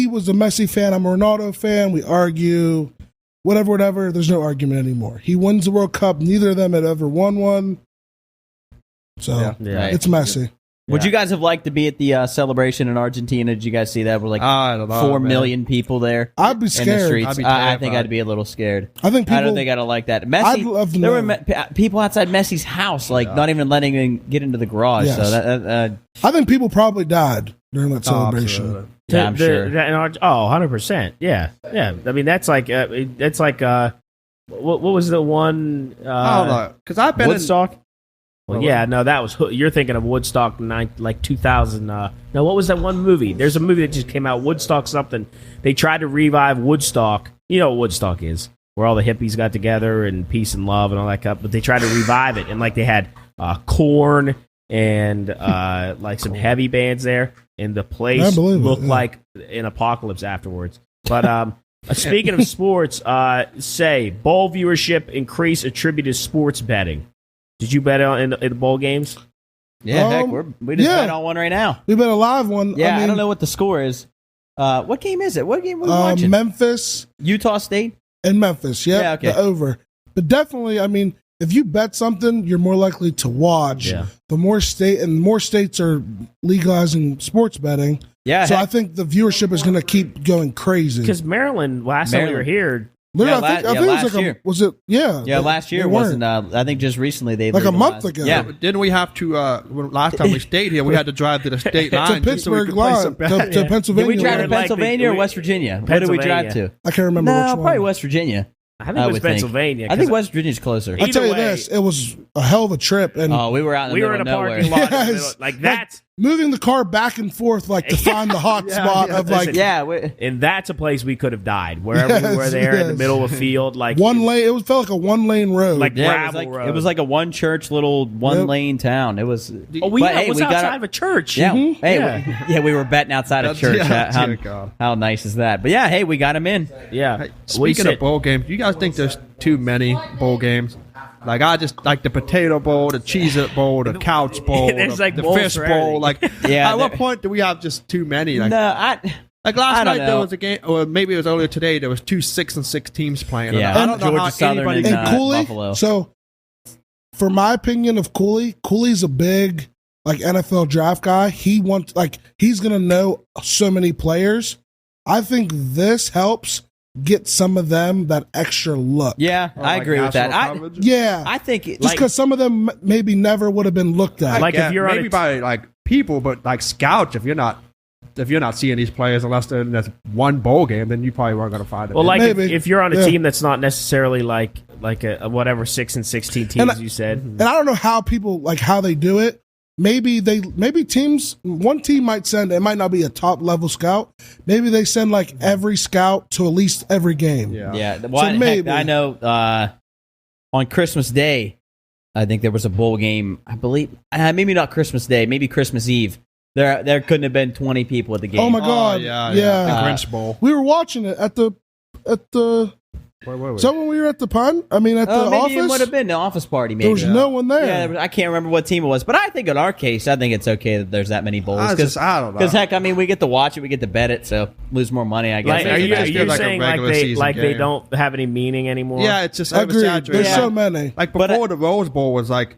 was a Messi fan. I'm a Ronaldo fan. We argue, whatever. There's no argument anymore. He wins the World Cup. Neither of them had ever won one. So it's Messi. Would you guys have liked to be at the celebration in Argentina? Did you guys see that? We're like 4 million people there. I'd be scared. In the streets. I think I'd be a little scared. I don't think I'd have liked that. Messi, I'd love to there know. were people outside Messi's house, like not even letting him get into the garage. Yes. So I think people probably died during that celebration. Absolutely. Yeah, I'm sure. 100%. Yeah. I mean, that's like what was the one? I don't know, because I've been Woodstock. Well, yeah, no, that was you're thinking of Woodstock, like 2000. No, what was that one movie? There's a movie that just came out, Woodstock something. They tried to revive Woodstock. You know what Woodstock is, where all the hippies got together and peace and love and all that stuff. But they tried to revive it, and like they had Korn and like some heavy bands there, and the place looked like an apocalypse afterwards. But speaking of sports, say bowl viewership increase attributed to sports betting. Did you bet in the bowl games? Yeah, heck, we just bet on one right now. We bet a live one. Yeah, I don't know what the score is. What game is it? What game are we watching? Memphis. Utah State? And Memphis, yeah, okay. The over. But definitely, I mean, if you bet something, you're more likely to watch. Yeah. The more states are legalizing sports betting. Yeah. So I think the viewership is going to keep going crazy. Because Maryland, last time we were here, I think it was like year. Was it? Yeah. Yeah, last year wasn't. I think just recently they like a month ago. Yeah. Didn't we have to? Last time we stayed here, we had to drive to the state line to Pittsburgh line to Pennsylvania. Did we drive to Pennsylvania or West Virginia? What did we drive to? I can't remember. which one. Probably West Virginia. I think it was Pennsylvania. I think West Virginia's closer. I'll tell you this: it was a hell of a trip, and we were out in the middle of nowhere. Parking lot, yes, like that's moving the car back and forth, like to find the hot spot of like. And that's a place we could have died wherever we were there in the middle of a field, like one lane. It felt like a 1-lane road, like gravel road. It was like a one church little 1-lane town. It was. We was outside of a church. Yeah, we were betting outside of church. How nice is that? But yeah, hey, we got him in. Yeah. Hey, speaking of bowl games, do you guys think there's too many bowl games? Like, I just like the Potato Bowl, the Cheez-It Bowl, the Couch Bowl, the Fish Bowl. Like, at what point do we have just too many? Like, like last night there was a game, or maybe it was earlier today. There was 2 6-6 teams playing. Yeah, I don't know how anybody. And Cooley. Buffalo. So, for my opinion of Cooley's a big like NFL draft guy. He wants he's gonna know so many players. I think this helps get some of them that extra look. Yeah, I agree with that. I think just because some of them maybe never would have been looked at. Like if you're maybe by like people, but like scouts, if you're not seeing these players unless there's one bowl game, then you probably weren't going to find them. Well, like if you're on a team that's not necessarily like a whatever 6 and 16 teams you said. And I don't know how people how they do it. Maybe teams, one team might send, it might not be a top level scout. Maybe they send every scout to at least every game. Yeah. Well, maybe. I know on Christmas Day, I think there was a bowl game. I believe maybe not Christmas Day, maybe Christmas Eve. There couldn't have been 20 people at the game. Oh my God! Yeah. The Grinch Bowl. We were watching it at the. Where were we? So when we were at the pun, at the maybe office, it would have been the office party. Maybe there was no one there. Yeah, I can't remember what team it was, but I think in our case, I think it's okay that there's that many bowls. I don't know. Because heck, I mean, we get to watch it, we get to bet it, so lose more money. I guess. Are you like a saying regular they season they game. don't have any meaning anymore? Yeah, it's just Agreed. oversaturated. There's so many. Like before, the Rose Bowl was like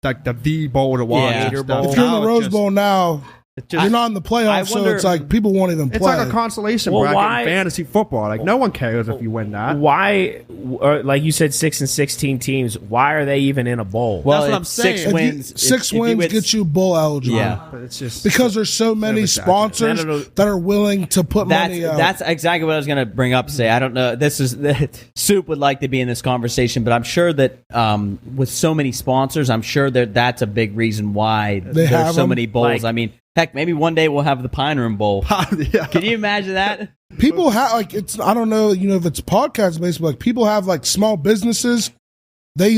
the bowl to watch. Yeah. and Gator stuff. Bowl. If you're in Now the it's Rose just- Bowl now, just- you're not in the playoffs, so wonder- it's people won't even play. It's like a consolation Well, bracket why- in fantasy football. Like no one cares if you win that. Why, like you said, 6 and 16 teams? Why are they even in a bowl? Well, That's what I'm it's six saying. wins. Six wins get you bowl eligible. Yeah. But it's just Because there's so many sponsors No. that are willing to put money out. That's exactly what I was going to bring up. Say I don't know. Soup would like to be in this conversation, but I'm sure that with so many sponsors, I'm sure that that's a big reason why there's have so them. many bowls. I mean, heck, maybe one day we'll have the Pine Room Bowl. Yeah. Can you imagine that? People have it's I don't know, if it's podcast based, but people have small businesses. They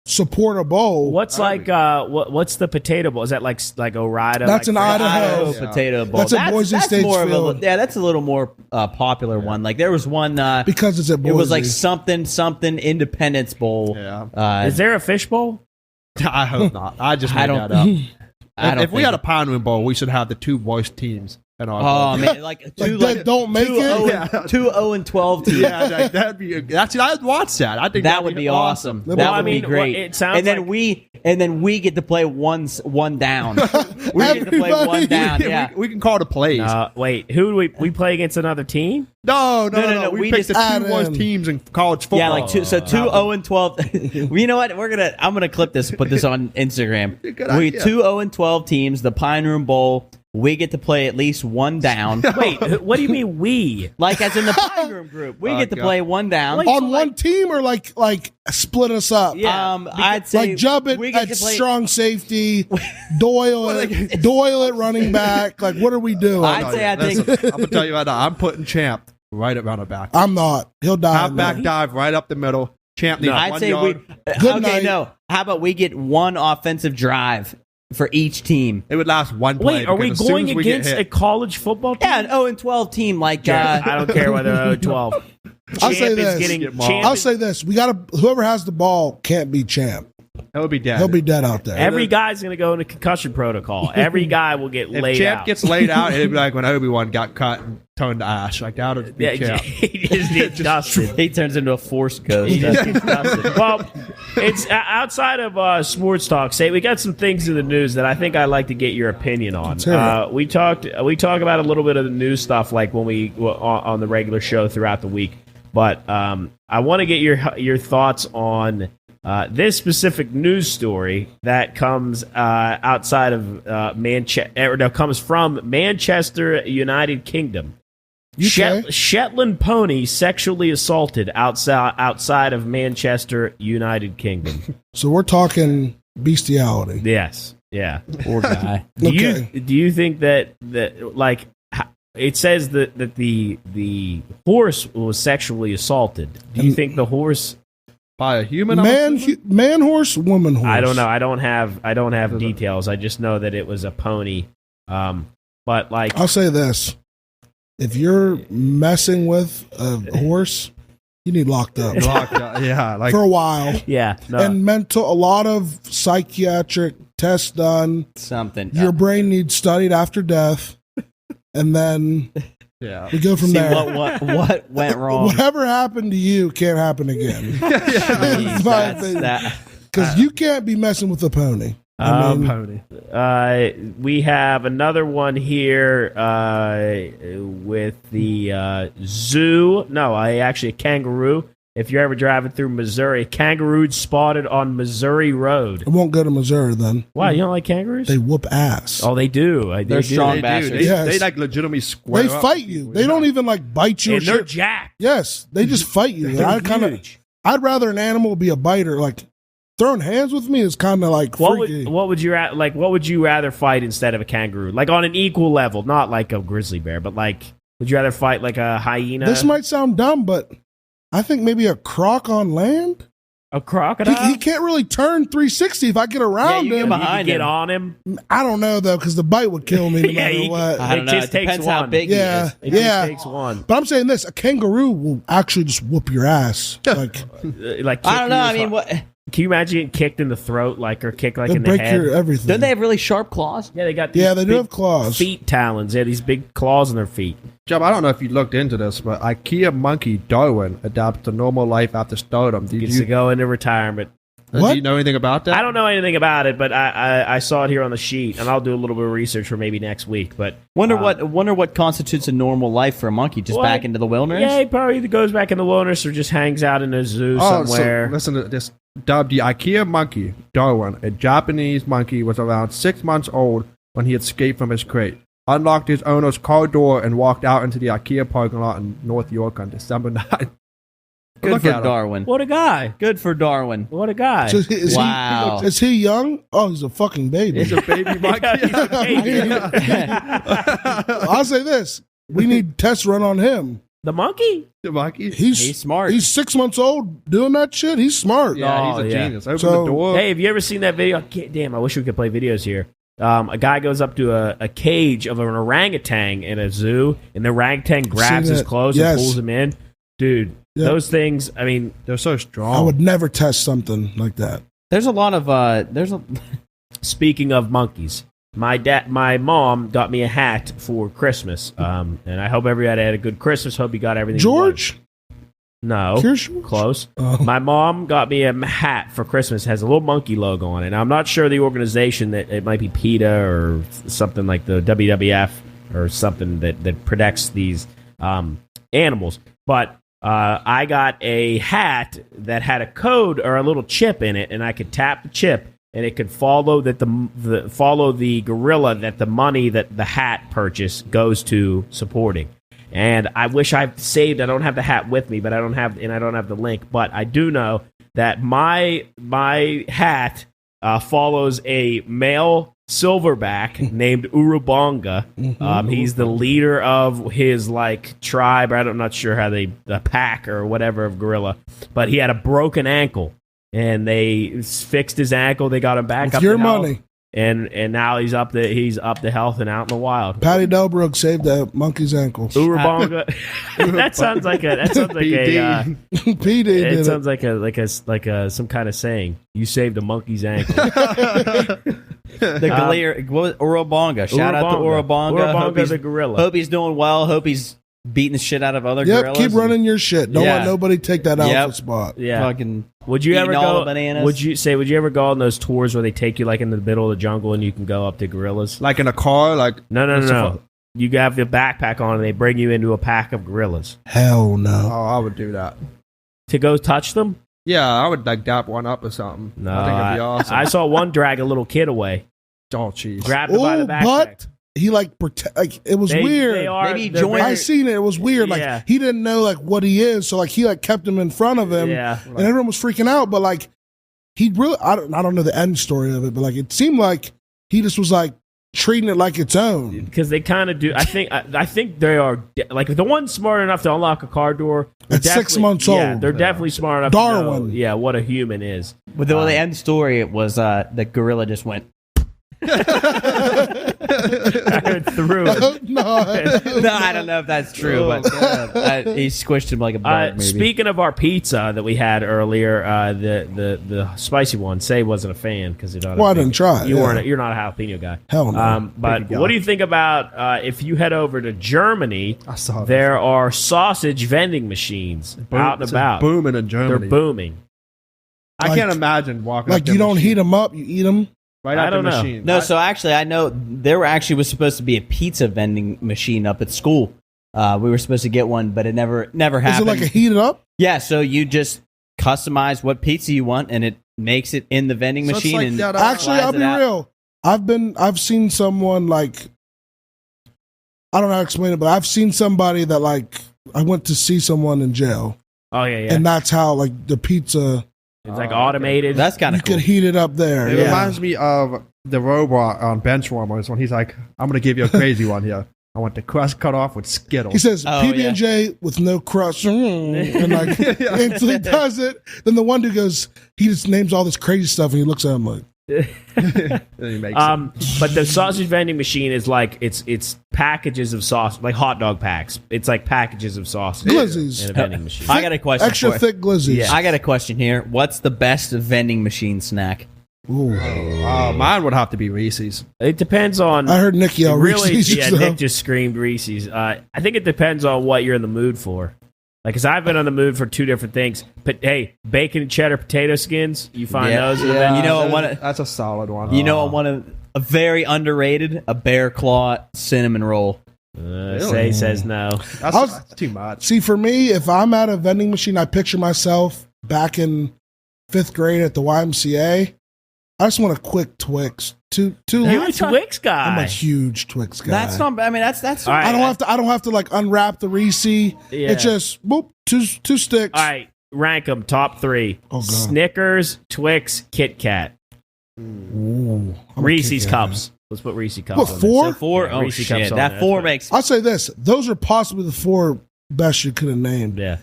support a bowl. What's what's the potato bowl? Is that like Orida? That's an Idaho. Idaho Yeah. Potato Bowl. That's at Boise State's more of field. that's a little more popular one. Like there was one Because it's at Boise. it was like something Independence Bowl. Yeah. Is there a fish bowl? I hope not. I just I made don't- that up. I don't If we think had a Pine Room Bowl, we should have the two worst teams in our Oh bowl. man, like two that don't make it? 0-12 teams. Yeah, that'd be. I'd watch that. I think That would be awesome. Well, That I would be mean, great. it sounds and then we get to play one down. We get to play one Everybody. down. Yeah. We can call the plays. Wait, who do we play against another team? No. no, We we picked just the add two worst in. teams in college football. Yeah, like two 0-12. Well, you know what? I'm gonna clip this, put this on Instagram. Good We idea. 2-12 teams, the Pine Room Bowl. We get to play at least one down. Wait, what do you mean we? Like as in the Pine Room group. We Oh, get to God. play one down. on one team or like split us up. Yeah. I'd say Jubbit we get at to play. strong safety, Doyle at running back. What are we doing? I'd say I think I'm gonna tell you right now. I'm putting Champ right at running back. I'm not. He'll die. Halfback dive right up the middle. Champ needs I'd 1 say yard. Good okay, night. no. How about we get one offensive drive for each team? It would last one play. Wait, are we because as soon going as we get against hit- a college football team? Yeah, an 0-12 team like I don't care whether 0-12. I'll say Champ is this. getting Get mauled. Champ I'll is- say this: whoever has the ball can't be champ. That would be dead. He'll be dead out there. Every guy's going to go into concussion protocol. Every guy will get If laid Champ out. gets laid out, it'd be like when Obi-Wan got cut and turned to ash. Like that would be yeah, Champ. he just gets dusted. He turns into a force ghost. He just gets dusted. Well, it's outside of sports talk. Say we got some things in the news that I think I'd like to get your opinion on. hear it. We talk about a little bit of the news stuff like when we on the regular show throughout the week, but I want to get your thoughts on this specific news story that comes outside of Manchester. No, comes from Manchester, United Kingdom. UK? Shetland pony sexually assaulted outside of Manchester, United Kingdom. So we're talking bestiality. Yes, yeah. Poor guy. Do Okay. you think that like it says that the horse was sexually assaulted? Do you think the horse? By a human? I'm Man, assuming? man horse, woman horse. I don't know. I don't have details. I just know that it was a pony. But like, I'll say this: if you're messing with a horse, you need locked up Yeah, like for a while. yeah, no. And a lot of psychiatric tests done. Something. Your brain needs studied after death, and then yeah. we go from See there. what went wrong. Whatever happened to you can't happen again. Jeez, my that's- opinion. that- Because you can't be messing with a pony. Pony. We have another one here with the zoo. No, actually a kangaroo. If you're ever driving through Missouri, a kangaroo spotted on Missouri Road. I won't go to Missouri then. Wow, you don't like kangaroos? They whoop ass. Oh, they do. They're strong They do. bastards. They, Yes. they like legitimately square They up fight with you. people, They yeah. don't even bite you. And or they're shit. jacked. Yes, they just fight you. They're I kind of, huge. I'd rather an animal be a biter. Like throwing hands with me is kind of like freaky. What would you rather fight instead of a kangaroo? Like on an equal level, not like a grizzly bear, but like would you rather fight like a hyena? This might sound dumb, but I think maybe a croc on land. A crocodile? He can't really turn 360 if I get around him. Get on him. I don't know though, because the bite would kill me no matter what. I don't know. It depends how big he is. It just takes one. But I'm saying this: a kangaroo will actually just whoop your ass. Like I don't know. I mean, what? Can you imagine getting kicked in the throat, or kicked in the break head? Your everything. Don't they have really sharp claws? Yeah, they got. These they do have claws. Feet talons. Yeah, these big claws in their feet. Job, I don't know if you looked into this, but IKEA monkey Darwin adapted to normal life after stardom. Gets to go into retirement. Do you know anything about that? I don't know anything about it, but I saw it here on the sheet, and I'll do a little bit of research for maybe next week. But wonder what constitutes a normal life for a monkey? Just back into the wilderness? Yeah, he probably either goes back in the wilderness or just hangs out in a zoo somewhere. So listen to this. Dubbed the IKEA monkey Darwin, a Japanese monkey, was around 6 months old when he escaped from his crate, unlocked his owner's car door, and walked out into the IKEA parking lot in North York on December 9th. Good for Darwin. What a guy. Good for Darwin. What a guy. So Wow. Is he young? Oh, he's a fucking baby. He's a baby monkey. I'll say this. We need tests run on him. The monkey? The monkey? He's smart. He's 6 months old doing that shit. He's smart. Yeah, he's a genius. Open the door. Hey, have you ever seen that video? Damn, I wish we could play videos here. A guy goes up to a cage of an orangutan in a zoo, and the orangutan grabs his clothes and pulls him in. Dude, those things, I mean, they're so strong. I would never test something like that. There's a lot of Speaking of monkeys, my mom got me a hat for Christmas, and I hope everybody had a good Christmas. Hope you got everything. George? No, close. My mom got me a hat for Christmas. It has a little monkey logo on it. Now, I'm not sure the organization that it might be PETA or something like the WWF or something that protects these animals, but. I got a hat that had a code or a little chip in it, and I could tap the chip, and it could follow follow the gorilla that the money that the hat purchase goes to supporting. And I wish I saved. I don't have the hat with me, but I don't have the link. But I do know that my hat follows a male silverback named Urubonga. He's the leader of his tribe. I'm not sure how the pack or whatever of gorilla, but he had a broken ankle, and they fixed his ankle. They got him back with up your to health, money, and now he's up to health and out in the wild. Patty Delbrook saved that monkey's ankle. Urubonga. that sounds like a PD. It sounds like a some kind of saying. You saved a monkey's ankle. Urubonga. Shout out to Urubonga. Urubonga the gorilla. Hope he's doing well. Hope he's beating the shit out of other gorillas. Keep running your shit. Don't let nobody take that alpha spot. Yeah. Fucking would you ever all go? the bananas. Would you ever go on those tours where they take you in the middle of the jungle and you can go up to gorillas? Like in a car? No. You have the backpack on and they bring you into a pack of gorillas. Hell no. Oh, I would do that. To go touch them? Yeah, I would dap one up or something. No, I think it'd be awesome. I saw one drag a little kid away. Oh, jeez. Grabbed him by the backpack. But he it was weird. Maybe he joined. I seen it. It was weird. He didn't know what he is, so he kept him in front of him. Yeah. And everyone was freaking out. But he really, I don't know the end story of it, but it seemed like he just was treating it like its own. Because they kind of do. I think they are the one smart enough to unlock a car door. At 6 months old. Yeah, they're definitely smart enough. Darwin. To know, what a human is. But the end story was the gorilla just went. I heard through it. No, I don't know if that's true, but he squished him like a bug. Maybe. Speaking of our pizza that we had earlier, the spicy one, Say wasn't a fan because I didn't try. You're not a jalapeno guy. Hell no. But what do you think about if you head over to Germany? There are sausage vending machines out and about. Booming in Germany. They're booming. I can't imagine walking. You don't heat them up, you eat them. Right I don't know. machine. No, so actually, I know there actually was supposed to be a pizza vending machine up at school. We were supposed to get one, but it never happened. Is it a heated up? Yeah, so you just customize what pizza you want, and it makes it in the vending machine. Actually, I'll be real. I've seen someone I don't know how to explain it, but I've seen somebody that I went to see someone in jail, Oh yeah. And that's how like the pizza. It's like automated. Okay. That's kind You of cool. could heat it up there. It reminds me of the robot on Benchwarmers when he's like, "I'm gonna give you a crazy one here. I want the crust cut off with Skittles." He says PB&J with no crust, and like until he does it, then the one dude goes, he just names all this crazy stuff, and he looks at him like, He makes it. But the sausage vending machine is like it's packages of sauce, like hot dog packs. It's like packages of sausage Glizzies. in a vending machine. I got a question. extra for you. thick glizzies. Yeah. I got a question here. What's the best vending machine snack? Ooh. Mine would have to be Reese's. It depends on. I heard Nick yell really, Reese's. yeah, so. Nick just screamed Reese's. I think it depends on what you're in the mood for. Like, because I've been on the mood for two different things. But hey, bacon and cheddar potato skins, you find those in the vending. You know what? That's a solid one. You know one of a very underrated, a Bear Claw cinnamon roll. Say says no. That's too much. See, for me, if I'm at a vending machine, I picture myself back in 5th grade at the YMCA. I just want a quick Twix. You're a Twix guy. I'm a huge Twix guy. That's not. I mean, that's. All right. I don't have to like unwrap the Reese. Yeah. It's just boop, two sticks. All right, rank them top 3. Oh, God. Snickers, Twix, Kit Kat, Ooh, I'm a Reese's Kit Kat Cups. Let's put Reese's Cups What, on 4? there. So 4. Yeah, Oh Reese's Cups shit! on That there. 4 That's makes. I'll say this: those are possibly the 4 best you could have named. Yeah.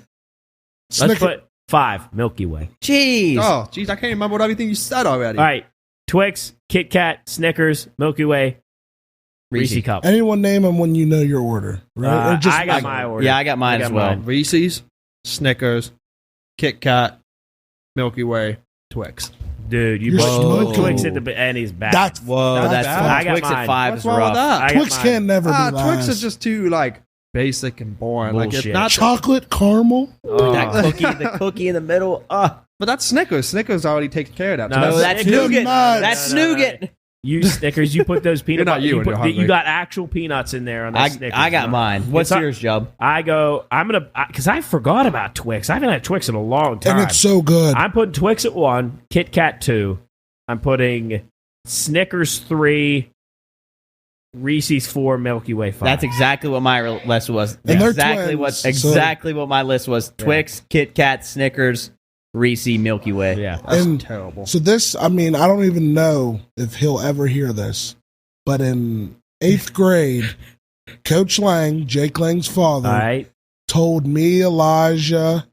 Let's Snicker- put 5, Milky Way. Jeez. Oh, jeez, I can't remember what everything you said already. All right, Twix, Kit Kat, Snickers, Milky Way, Reese's Cup. Anyone name them when you know your order, right? Or just I got like- my order. Yeah, I got mine as well. Reese's, Snickers, Kit Kat, Milky Way, Twix. Dude, you You're put smoking. Twix at the and he's back. That's Whoa, that's bad. fun. I got Twix mine. at 5 What's is wrong with rough. that? I got Twix mine. can never be last. Twix is just too like basic and boring. Like Bullshit. it's not. chocolate caramel. The cookie in the middle. But that's Snickers. Snickers already takes care of that. No, So No, that's- that's You're nougat. nuts. That's No. nougat. You Snickers, you put those peanut You're not butter. you when you're hungry. You got actual peanuts in there on that Snickers. I got mine. What's It's not- yours, Job? I'm gonna because I forgot about Twix. I haven't had Twix in a long time. And it's so good. I'm putting Twix at 1, Kit Kat 2. I'm putting Snickers 3, Reese's 4, Milky Way 5. That's exactly what my list was. And they're Exactly twins, exactly what my list was. Twix, Kit Kat, Snickers, Reese, Milky Way. yeah. That's And terrible. So this, I mean, I don't even know if he'll ever hear this, but in 8th grade, Coach Lang, Jake Lang's father, All right. told me, Elijah,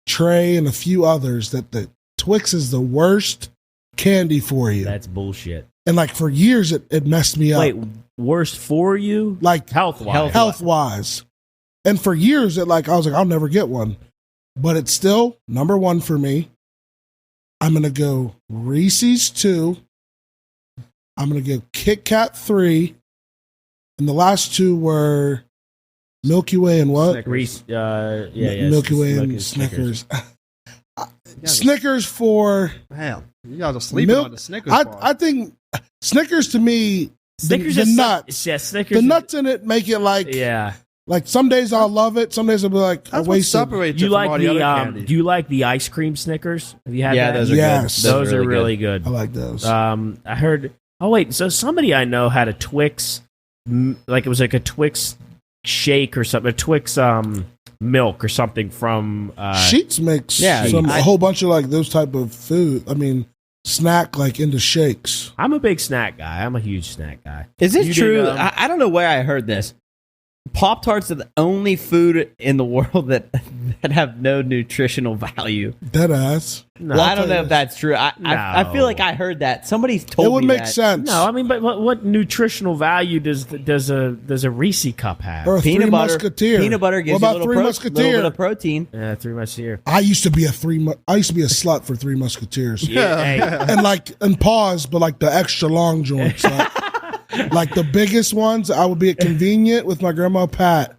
Trey, and a few others that the Twix is the worst candy for you. That's bullshit. And like for years, it messed me up. Wait, worst for you? Like Health-wise. health wise. And for years, I was like, I'll never get one. But it's still number 1 for me. I'm going to go Reese's 2. I'm going to go Kit Kat 3. And the last 2 were Milky Way and what? Reese, yeah. Milky Way and Snickers. Snickers for... Man, you guys are sleeping Milk- on the Snickers bar. I think Snickers to me, Snickers the is nuts. Yeah, Snickers. The is- nuts in it make it like... Yeah. Like some days I'll love it. Some days I'll be like, That's a what waste of... separates You it from like all the the other candy. do you like the ice cream Snickers? Have you had Yeah, that? those are Yes. good. Those are really good. I like those. I heard. Oh wait, so somebody I know had a Twix, like it was like a Twix shake or something, a Twix milk or something from. Sheets makes yeah, a whole bunch of like those type of food. I mean, snack like into shakes. I'm a big snack guy. I'm a huge snack guy. Is this You true? did, I don't know where I heard this. Pop-Tarts are the only food in the world that have no nutritional value. Dead ass. No, Well, I don't know if that's true. I feel No. like I heard that. Somebody's told It would me make that. sense. No, I mean, but what nutritional value does a Reese cup have? Or a Peanut Three butter. Musketeer. Peanut butter gives what you about a Three little Musketeer? bit of protein. Yeah, 3 months a year. I used to be a slut for Three Musketeers. Hey, and pause, but like the extra long joints. Like the biggest ones, I would be at Convenient with my grandma Pat.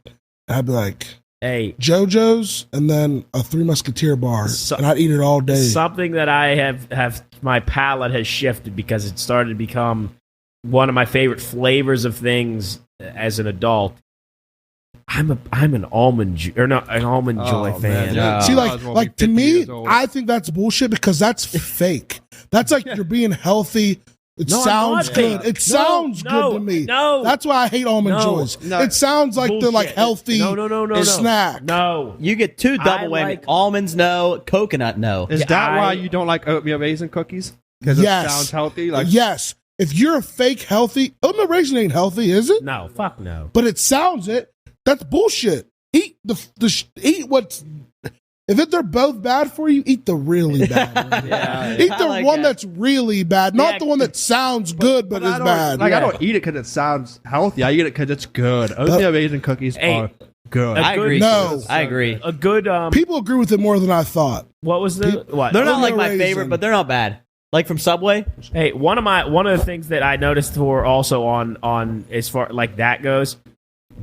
I'd be like, hey, JoJo's and then a Three Musketeer bar. And I'd eat it all day. something that I have my palate has shifted because it started to become one of my favorite flavors of things as an adult. I'm an almond joy fan. yeah. See, I was like to 50 me, years old. I think that's bullshit because that's fake. That's like you're being healthy It No, I'm sounds not good. fake. It sounds No, good to me. no. That's why I hate almond joys. no. It sounds like they're like healthy No. snack. No. You get two double I whammy. like- Almonds, no. Coconut, no. Is that why you don't like oatmeal raisin cookies? Because Yes. it sounds healthy. Like Yes. If you're a fake healthy, oatmeal raisin ain't healthy, is it? No, fuck no. But it sounds it. That's bullshit. Eat eat what's. If they're both bad for you, eat the really bad one. Eat the like one that. that's really bad, not Yeah, the one that sounds good but is I don't, bad. Like I don't eat it because it sounds healthy. I eat it because it's good. Oatmeal raisin cookies Hey, are good. I agree. No. I agree. A good People agree with it more than I thought. what was the what? They're not like my Raisin. favorite, but they're not bad. Like from Subway. Hey, one of the things that I noticed for also on as far like that goes,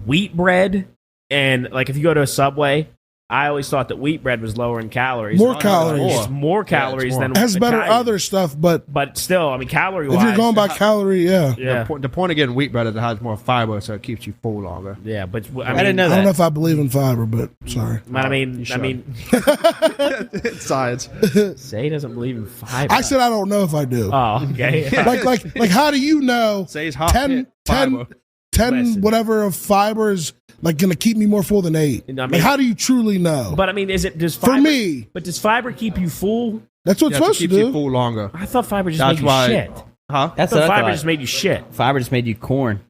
wheat bread and like if you go to a Subway, I always thought that wheat bread was lower in calories. More calories. It's more calories than It has better Italian. other stuff, but still, I mean, calorie if wise, you're going by calorie, yeah. yeah, The point of getting wheat bread is it has more fiber, so it keeps you full longer. yeah, but I I didn't know I don't know that. if I believe in fiber, but sorry. But I mean, It's science. Say doesn't believe in fiber. I said I don't know if I do. oh, okay. like how do you know Say's hot 10 fiber. Listen. whatever of fiber is like going to keep me more full than 8? I mean- like how do you truly know? But I mean, does For fiber, me, But does fiber keep you full? that's what it's Yeah, it supposed to keeps you do. full longer. I thought fiber just That's made you why- shit. Huh? That's I what thought I fiber thought. just made you shit. Fiber just made you corn.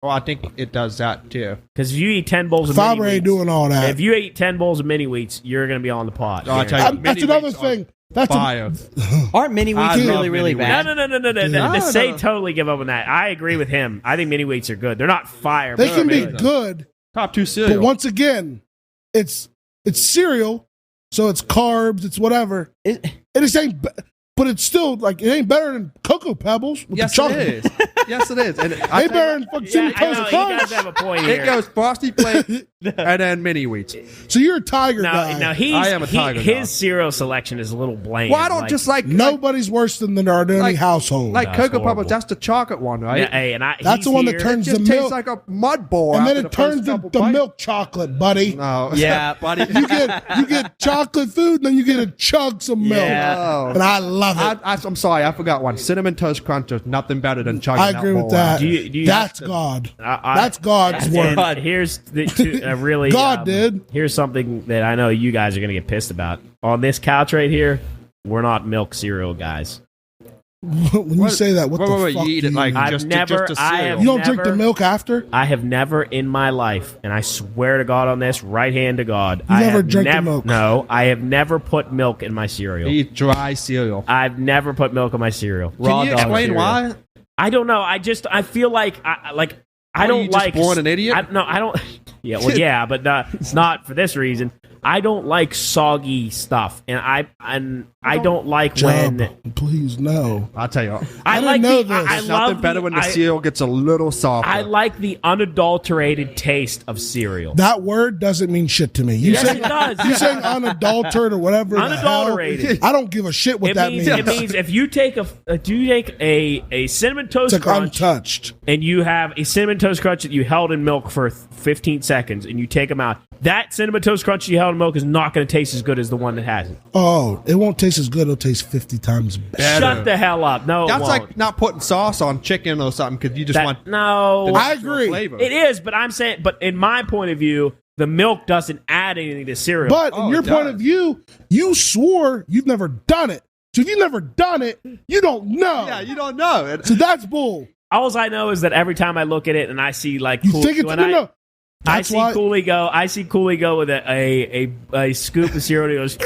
Well, I think it does that too. Because if you eat 10 bowls of Fiber mini ain't wheats, doing all that. if you eat 10 bowls of mini wheats, you're going to be on the pot. Oh, I tell you, That's mini another wheats are thing. That's fire. Aren't mini I wheats love really, really mini bad? No. No, Say no. totally give up on that. I agree with him. I think mini wheats are good. They're not fire. they but can they're be good. good, Top 2 but cereal. once again, it's cereal, so it's carbs, it's whatever. It- It just ain't. But it's still like it ain't better than Cocoa Pebbles with Yes, the chocolate. it is. Yes, it is. And I Ain't better than fucking Cinnamon I know, Toast he does Crunch. have a point here. it goes Frosty Flakes and then mini wheats. So you're a Tiger guy. Now I am a Tiger his dog. cereal selection is a little bland. Well, I don't just like Nobody's worse than the Nardoni like- household. like That's Cocoa horrible. Pebbles. That's the chocolate one, right? Yeah, hey, and That's he's the one here. that turns It just the tastes milk, like a mud ball. and then after it the first turns couple the bites. milk chocolate, buddy. No. Yeah. buddy. You get chocolate food, and then you get a chug some milk, Yeah. and I love it. I'm sorry, I forgot one. Cinnamon Toast Crunch is nothing better than chugging I agree that with bowl that. out. Do you That's have to- God. I- That's God's And work. here's a really God did. Here's something that I know you guys are gonna get pissed about. On this couch right here, we're not milk cereal guys. When you say that, what the wait, fuck? you eat do it like mean? I've just never- just a I cereal. have- You don't drink the never- milk after? I have never in my life, and I swear to God on this, right hand to God, I never have drank the never, milk? No, I have never put milk in my cereal. Eat dry cereal. I've never put milk in my cereal. Raw Can you dog explain cereal. why? I don't know. I feel like I What, don't you just like born an idiot? I don't. Yeah, well, yeah, but it's not for this reason. I don't like soggy stuff, and I don't like Job, when please no. I'll tell you. I didn't like know the. this. I There's love nothing better when the I- cereal gets a little softer. I like the unadulterated taste of cereal. That word doesn't mean shit to me. You Yes, say it does. you saying unadulterated or whatever. the hell, Unadulterated. I don't give a shit what It that means, means. it means if you take a cinnamon toast It's like crunch untouched. and you have a cinnamon toast crunch that you held in milk for 15 seconds and you take them out, that cinnamon toast crunch you held in milk is not going to taste as good as the one that hasn't. Oh, it won't taste as good. It'll taste 50 times better. Shut the hell up! No, That's it won't. like not putting sauce on chicken or something because you just That- want no. the I natural agree. flavor. It is, but I'm saying, but in my point of view, the milk doesn't add anything to cereal. But Oh, in your it point does. of view, you swore you've never done it. So if you've never done it, you don't know. Yeah, you don't know. It- So that's bull. all I know is that every time I look at it and I see like You Cool- think it's when no. I That's see why. Cooley go. I see Cooley go with a scoop of cereal. And he goes.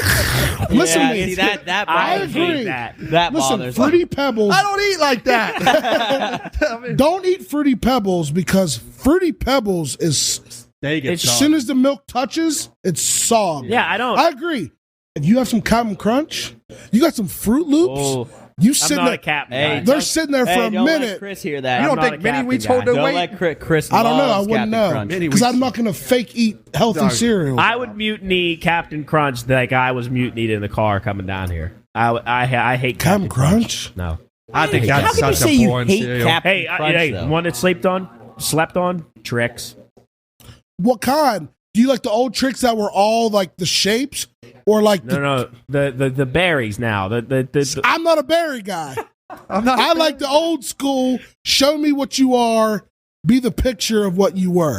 Listen Yeah, to me. see, that I bothers agree. me. hate that. That Listen, bothers me. Fruity Pebbles. I don't eat like that. I mean, Don't eat Fruity Pebbles because Fruity Pebbles is they get It's as soggy. soon as the milk touches, it's soggy. Yeah, I don't. I agree. If you have some Captain Crunch, you got some Fruit Loops. Oh, You I'm sitting not there. a cat. Hey, They're sitting there for Hey, a don't let minute. Chris hear that. You I'm don't not think a mini Captain wheats guy. hold their Don't weight? let Chris. I don't know. I loves wouldn't Captain know Crunch. Mini because wheats. I'm not going to fake eat healthy Dog. cereal. I would mutiny Captain Crunch like I was mutinied in the car coming down here. I hate Captain Captain Crunch? No. I think How that's can you such say a you boring hate cereal. Captain Hey, Crunch, hey, though? one that slept on, Tricks. What kind? Do you like the old tricks that were all like the shapes, or like No, the berries now. The I'm not a berry guy. I like the old school. Show me what you are. Be the picture of what you were.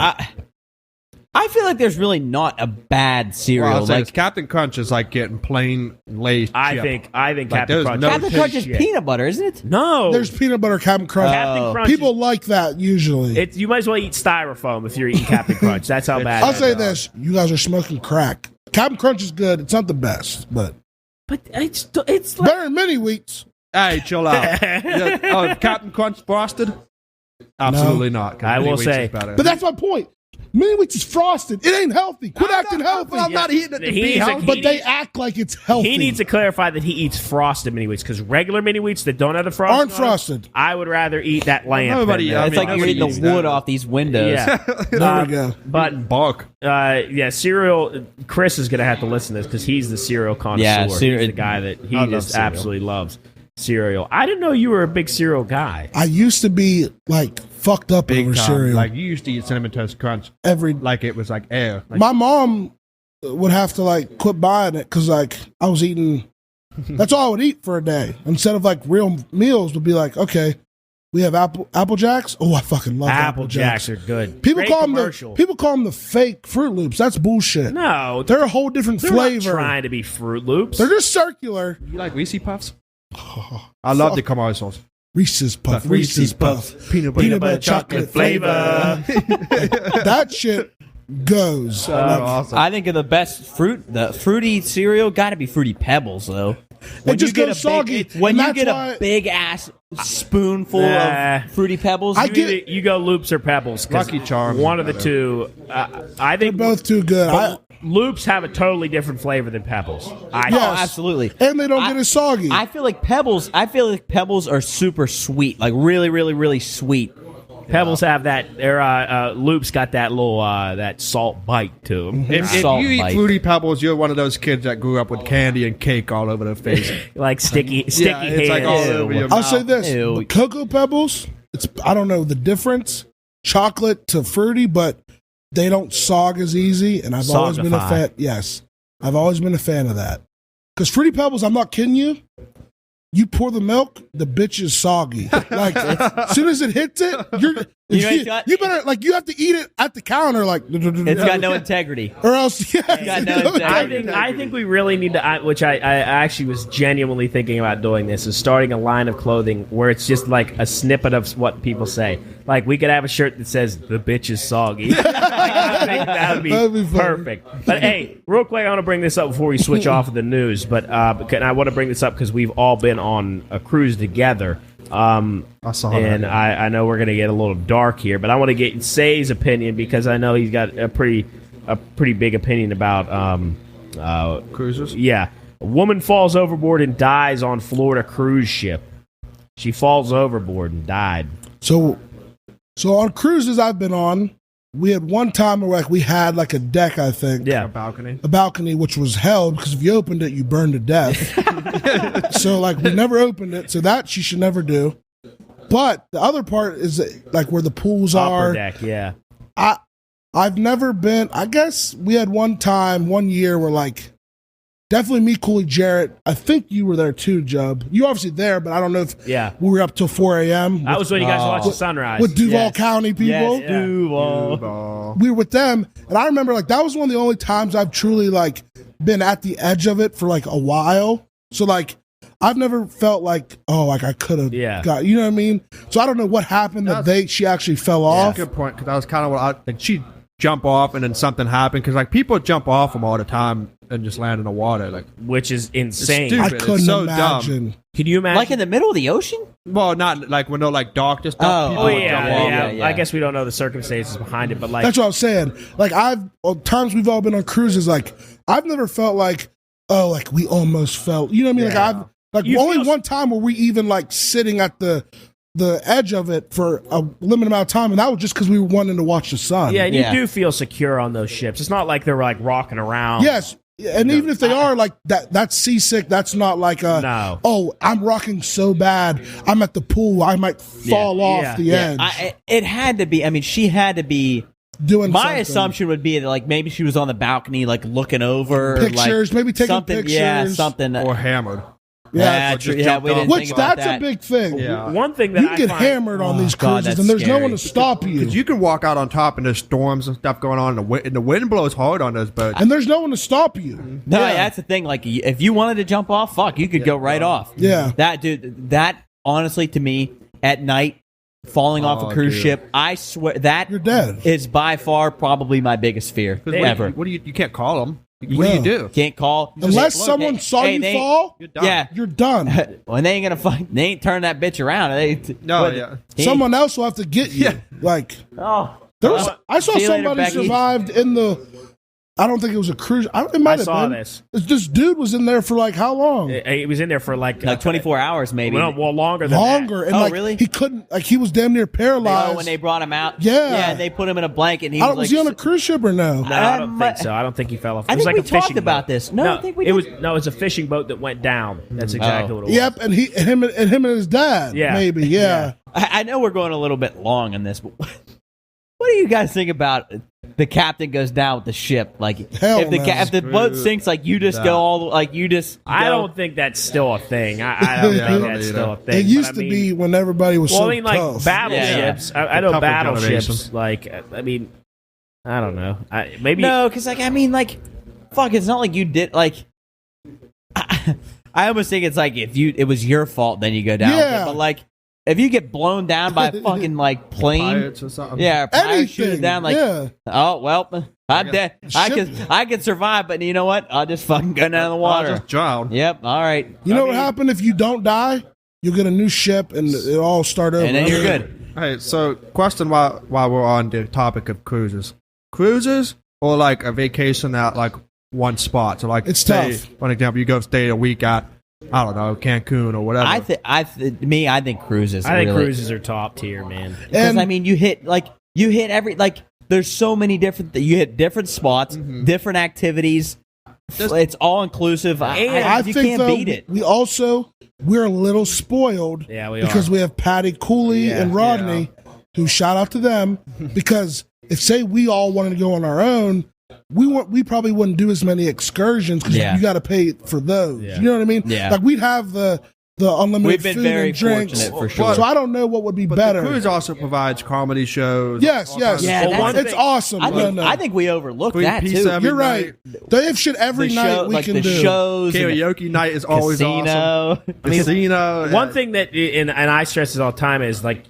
I feel like there's really not a bad cereal. Well, like Captain Crunch is like getting plain Lay's chip. I think Like, Captain Crunch. no Captain Crunch is peanut butter, isn't it? No, There's peanut butter Captain Crunch. Captain Crunch. People like that usually. You might as well eat styrofoam if you're eating Captain Crunch. That's how bad. I'll say this: you guys are smoking crack. Captain Crunch is good. It's not the best, but it's like better than mini wheats. Hey, chill out. Captain Crunch frosted? Absolutely not. 'Cause I Mini will Wheats say- is better. But that's my point. Mini wheats is frosted. It ain't healthy. Quit acting healthy. I'm not eating it to He be needs a- healthy. But they act like it's healthy. he needs to clarify that he eats frosted mini wheats because regular mini wheats that don't have the frosting Aren't on them, frosted. I would rather eat that lamp. nobody- than I that. It's like you're eating the wood off these windows. Yeah, There we go. but Bark. yeah, cereal. Chris is gonna have to listen to this because he's the cereal connoisseur. Yeah, He's cereal- the guy that he I love just cereal. absolutely loves cereal. I didn't know you were a big cereal guy. I used to be like fucked up Big over time. cereal. Like, you used to eat Cinnamon Toast Crunch like it was like air. Like, My mom would have to like quit buying it because like I was eating. That's all I would eat for a day instead of like real meals. Would be like, okay, we have Apple Jacks. Oh, I fucking love Apple Jacks are good. People Great call commercial. them the fake Fruit Loops. That's bullshit. No, They're a whole different they're flavor. not trying to be Fruit Loops. They're just circular. you like Reese's Puffs? I love the commercials. Reese's Puff. Reese's Puff. Peanut butter chocolate flavor. That shit goes. Awesome. I think of the best the fruity cereal got to be Fruity Pebbles, though. It just goes soggy. When and you that's get why- a big ass spoonful Nah. of Fruity Pebbles, I You get- either- you go Loops or Pebbles. 'Cause Lucky Charms One is of the better. two. I They're think both too good. Loops have a totally different flavor than Pebbles. oh, Yes. absolutely. And they don't get as soggy. I feel like Pebbles are super sweet, like really, really, really sweet. Pebbles have that. Loops got that little that salt bite to them. If Salt you eat bite. Fruity Pebbles, you're one of those kids that grew up with candy and cake all over their face. Like sticky Yeah, hands. it's like all over your I'll mouth. say this: Ew. the Cocoa Pebbles. I don't know the difference, chocolate to fruity, but they don't sog as easy. And I've always been a Sogify. fan. Yes, I've always been a fan of that. Because Fruity Pebbles, I'm not kidding you. You pour the milk, the bitch is soggy. Like as soon as it hits it, You know, it's got- you better like you have to eat it at the counter, like It's got no integrity. or else yeah. got no integrity. I think we really need to, which I actually was genuinely thinking about doing this, is starting a line of clothing where it's just like a snippet of what people say. Like we could have a shirt that says "the bitch is soggy." Like, I think that would That'd be be funny. perfect. But hey, real quick, I want to bring this up before we switch off of the news. But I want to bring this up because we've all been on a cruise together. I saw And that. I know we're going to get a little dark here, but I want to get Say's opinion because I know he's got a pretty big opinion about Cruisers? yeah. A woman falls overboard and dies on Florida cruise ship. She falls overboard and died. So on cruises I've been on, we had one time where like we had like a deck, I think. Yeah. A balcony. A balcony which was hell because if you opened it, you burned to death. So like we never opened it, so that she should never do. But the other part is like where the pools Upper are. deck, yeah. I've never been. I guess we had one year where like definitely me, Cooley, Jarrett. I think you were there too, Jub. You obviously there, but I don't know if Yeah. we were up till 4 a.m. That was when you guys watched the sunrise. with Duval Yes. County people. Yes, Duval. Ball. We were with them, and I remember like that was one of the only times I've truly like been at the edge of it for like a while. So like I've never felt like like I could have Yeah. got, you know what I mean? So I don't know what happened that she actually fell off. Good point, because that was kind of what like she'd jump off and then something happened, because like people jump off them all the time and just land in the water. Like, which is insane. stupid. I It's couldn't so imagine. Can you imagine? Like in the middle of the ocean? well, not like when they're like dark, just stuff. Oh, people Oh would yeah, jump yeah, off. yeah. I guess we don't know the circumstances behind it, but like That's what I was saying. Like times we've all been on cruises, like I've never felt like like we almost felt. You know what I mean? Yeah. Like I've You only feel- one time were we even like sitting at the edge of it for a limited amount of time, and that was just because we were wanting to watch the sun. yeah, and Yeah. you do feel secure on those ships. It's not like they're like rocking around. Yes. And even if they are like that's seasick. That's not like No. oh, I'm rocking so bad. I'm at the pool. I might fall off Yeah. the edge. It had to be. I mean, she had to be. Doing My something. assumption would be that like maybe she was on the balcony, like looking over, Pictures, like, maybe taking something. Yeah, pictures. something. Or hammered. Yeah, true. Yeah, we didn't which think about that's that. a big thing. Yeah. One thing that You I get find, hammered on these God, cruises, that's and there's no scary. one to stop you. Because you can walk out on top and there's storms and stuff going on, and the wind blows hard on those boats. And there's no one to stop you. No, Yeah. that's the thing. Like, if you wanted to jump off, fuck, you could go right off. Yeah. That dude. That honestly, to me, at night, falling off a cruise dude. ship, I swear that You're dead. is by far probably my biggest fear ever. What do you can't call them? What do you do? Can't call Unless Look, someone saw you they- fall, You're done. Yeah. you're done. Well, they ain't gonna fight. They ain't turn that bitch around. Someone else will have to get you. Yeah. Like Oh, there was, I saw See you later, somebody Becky. survived in the. I don't think it was a cruise. It might I have saw been. this. This dude was in there for like how long? He was in there for like 24 hours maybe. Well, longer than Longer, and Oh, like really? he couldn't. Like he was damn near paralyzed. Oh, when they brought him out. Yeah. and they put him in a blanket. And he I was don't, like, was he on a cruise ship or no? No, I don't think so. I don't think he fell off. It I was think like we a fishing talked about boat. this. No, I think we it did. was no. It was a fishing boat that went down. That's exactly what it was. Yep, and him and his dad. Yeah. Maybe. Yeah. I know we're going a little bit long on this, but what do you guys think about the captain goes down with the ship? Like, Hell if the no. if the boat sinks, like you just go all like you just. I go- don't think that's still a thing. I don't Yeah, I think don't that's either. still a thing. It used but I to mean- be when everybody was Well, so I mean, like tough. battleships. I know Tougher battleships. generation. Like, I mean, I don't know. Maybe No, because like I mean, like, fuck, it's not like you did like. I almost think it's like if it was your fault, then you go down. with it. Yeah. But like, if you get blown down by a fucking like plane, Pirates or something. yeah, pirate shoot Anything. down like. yeah. Oh well, I'm dead. I can survive, but you know what? I'll just fucking go down in the I'll water. just drown. Yep. All right. You know what happened if you don't die? You'll get a new ship and it'll all start over. And then you're good. Hey, so question while we're on the topic of cruises. Cruises or like a vacation at like one spot? So like It's say, tough. For example, you go stay a week at, I don't know, Cancun or whatever. I think cruises. I think really. cruises are top tier, man. Because And- I mean, you hit every like. There's so many different. You hit different spots, different activities. It's all inclusive. I you think can't though, beat it. we're a little spoiled. Yeah, we because are. we have Patty Cooley and Rodney, who shout out to them. Because if say we all wanted to go on our own, we probably wouldn't do as many excursions because Yeah. you got to pay for those. Yeah. You know what I mean? Yeah. Like we'd have the unlimited We've been food very and drinks. fortunate for sure. So I don't know what would be but better. the cruise also provides comedy shows. Yes, all yes. kinds of Yeah, stuff. that's- one it's thing- awesome. I think we overlook Queen that Pizza too. every You're right. night. They have shit every The night show, we like can the do. shows, and the Karaoke night is always awesome. casino. Casino. One thing that and I stress this all the time is like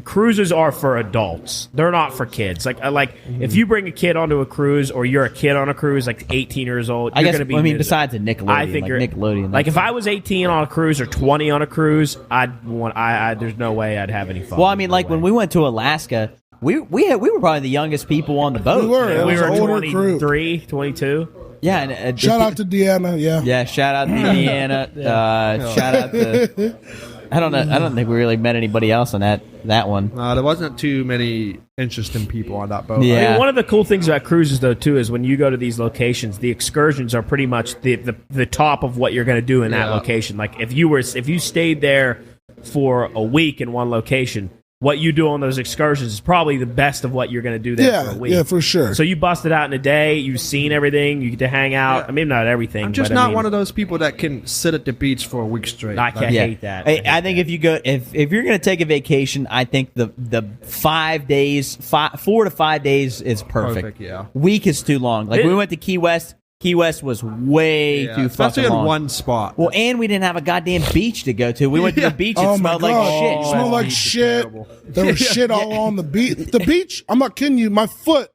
cruises are for adults. They're not for kids. Like if you bring a kid onto a cruise or you're a kid on a cruise, like 18 years old, I you're guess. going to be. I mean, besides a Nickelodeon, I think like you're Nickelodeon. Like if I was 18 on a cruise or 20 on a cruise, there's no way I'd have any fun. well, I mean, No like way. when we went to Alaska, we were probably the youngest people on the boat. We were. Yeah, It we was were an older group. 23, 22. Yeah. And, Shout out to Deanna. Yeah. yeah. Shout out to Indiana. Shout out to. I don't know. I don't think we really met anybody else on that one. There wasn't too many interesting people on that boat. Yeah. I mean, one of the cool things about cruises, though, too, is when you go to these locations, the excursions are pretty much the top of what you're going to do in that Yeah. location. Like if you stayed there for a week in one location, what you do on those excursions is probably the best of what you're going to do there for a week. Yeah, for sure. So you bust it out in a day. You've seen everything. You get to hang out. I mean, not everything. I'm just but I not mean, one of those people that can sit at the beach for a week straight. I can't Yeah. hate that. I think if you go, if you're going to take a vacation, I think the 4 to 5 days is perfect. Perfect, yeah. Week is too long. Like we went to Key West. Key West was way Yeah, too especially fucking in long. one spot. Well, and we didn't have a goddamn beach to go to. We went to the beach and Oh my smelled like God. shit. It smelled like beach is shit. terrible. There was shit all on the beach. The beach, I'm not kidding you, my foot.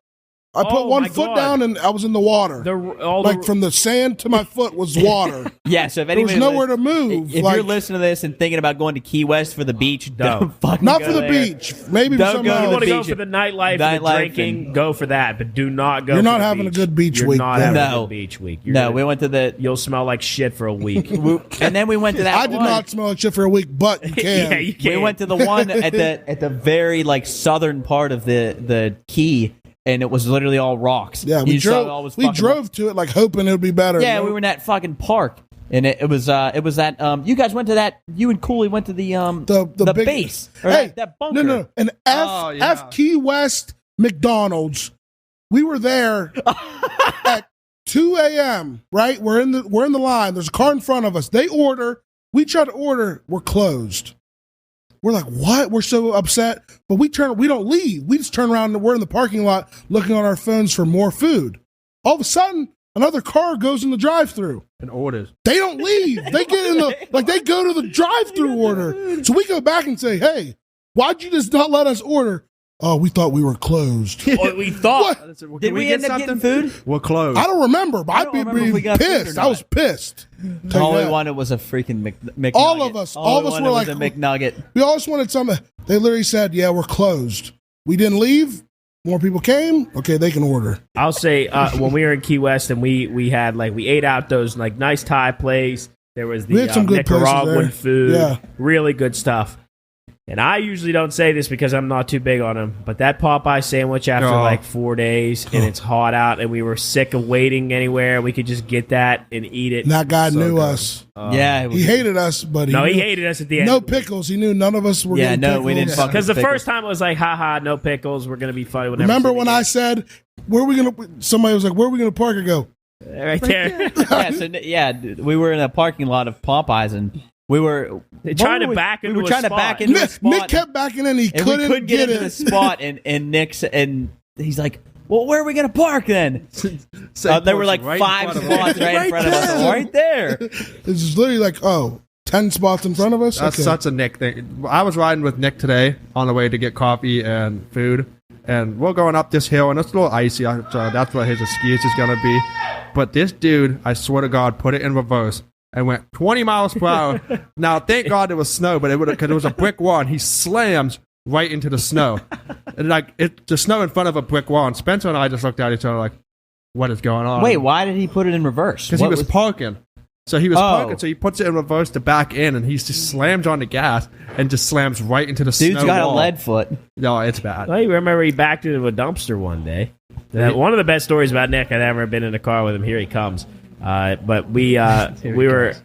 I put Oh, one my foot God. down and I was in the water. Like from the sand to my foot was water. Yeah, so if There was anybody nowhere to move. If Like, you're listening to this and thinking about going to Key West for the beach, don't fucking not go for the there. beach. Maybe Don't for go something to you the want to else. go beach. for the nightlife, Nightlife the drinking, go for that, but do not go. You're for not the having a beach. good beach You're week not then. having a No. good beach week. You're No, gonna- we went to the. You'll smell like shit for a week. And then we went to that. I did one. not smell like shit for a week, but you can. yeah, you We can. went to the one at the very like southern part of the key, and it was literally all rocks. Yeah, we You saw it all was drove. We fucking- drove to it like hoping it would be better. Yeah, we were in that fucking park, and it was that. You guys went to that. You and Cooley went to the the big, base. Or Hey, that bunker. no, an Oh, yeah. F Key West McDonald's. We were there at 2 a.m., right? We're in the line. There's a car in front of us. They order. We try to order. We're closed. We're like, what? We're so upset. But we don't leave. We just turn around and we're in the parking lot looking on our phones for more food. All of a sudden, another car goes in the drive-thru. And orders. They don't leave. They get in they go to the drive-thru order. So we go back and say, hey, why'd you just not let us order? Oh, we thought we were closed. We thought. Did we end up getting food? We're closed. I don't remember, but I'd be pissed. I was pissed. All we wanted was a freaking McNugget. All of us were like, a McNugget. We all just wanted something. They literally said, yeah, we're closed. We didn't leave. More people came. Okay, they can order. I'll say when we were in Key West and we had we ate out those nice Thai place. There was the some good Nicaraguan food. Yeah. Really good stuff. And I usually don't say this because I'm not too big on them, but that Popeye sandwich after 4 days and it's hot out and we were sick of waiting anywhere, we could just get that and eat it. And that guy knew us. Yeah. He hated us, but he hated us at the end. No pickles. He knew none of us were getting pickles. We didn't fucking because the first time it was like, haha, no pickles. We're going to be funny. Remember when I said, somebody was like, where are we going to park? I go, right there. We were in a parking lot of Popeyes and we were trying to back into a spot. Nick kept backing in. He couldn't get into the spot, and Nick's and he's like, "Well, where are we going to park then?" There were 5 spots right in front of us, right there. It's just literally 10 spots in front of us. That's such a Nick thing. I was riding with Nick today on the way to get coffee and food, and we're going up this hill, and it's a little icy. So that's what his excuse is going to be. But this dude, I swear to God, put it in reverse. And went 20 miles per hour. Now, thank God there was snow, but because it was a brick wall, and he slams right into the snow. And the snow in front of a brick wall. And Spencer and I just looked at each other like, what is going on? Wait, why did he put it in reverse? Because he was parking. So he was parking, so he puts it in reverse to back in, and he just slams on the gas and just slams right into the snow Dude's got wall. a lead foot. No, it's bad. Well, you remember he backed into a dumpster one day. One of the best stories about Nick, I've ever been in a car with him. Here he comes. But we were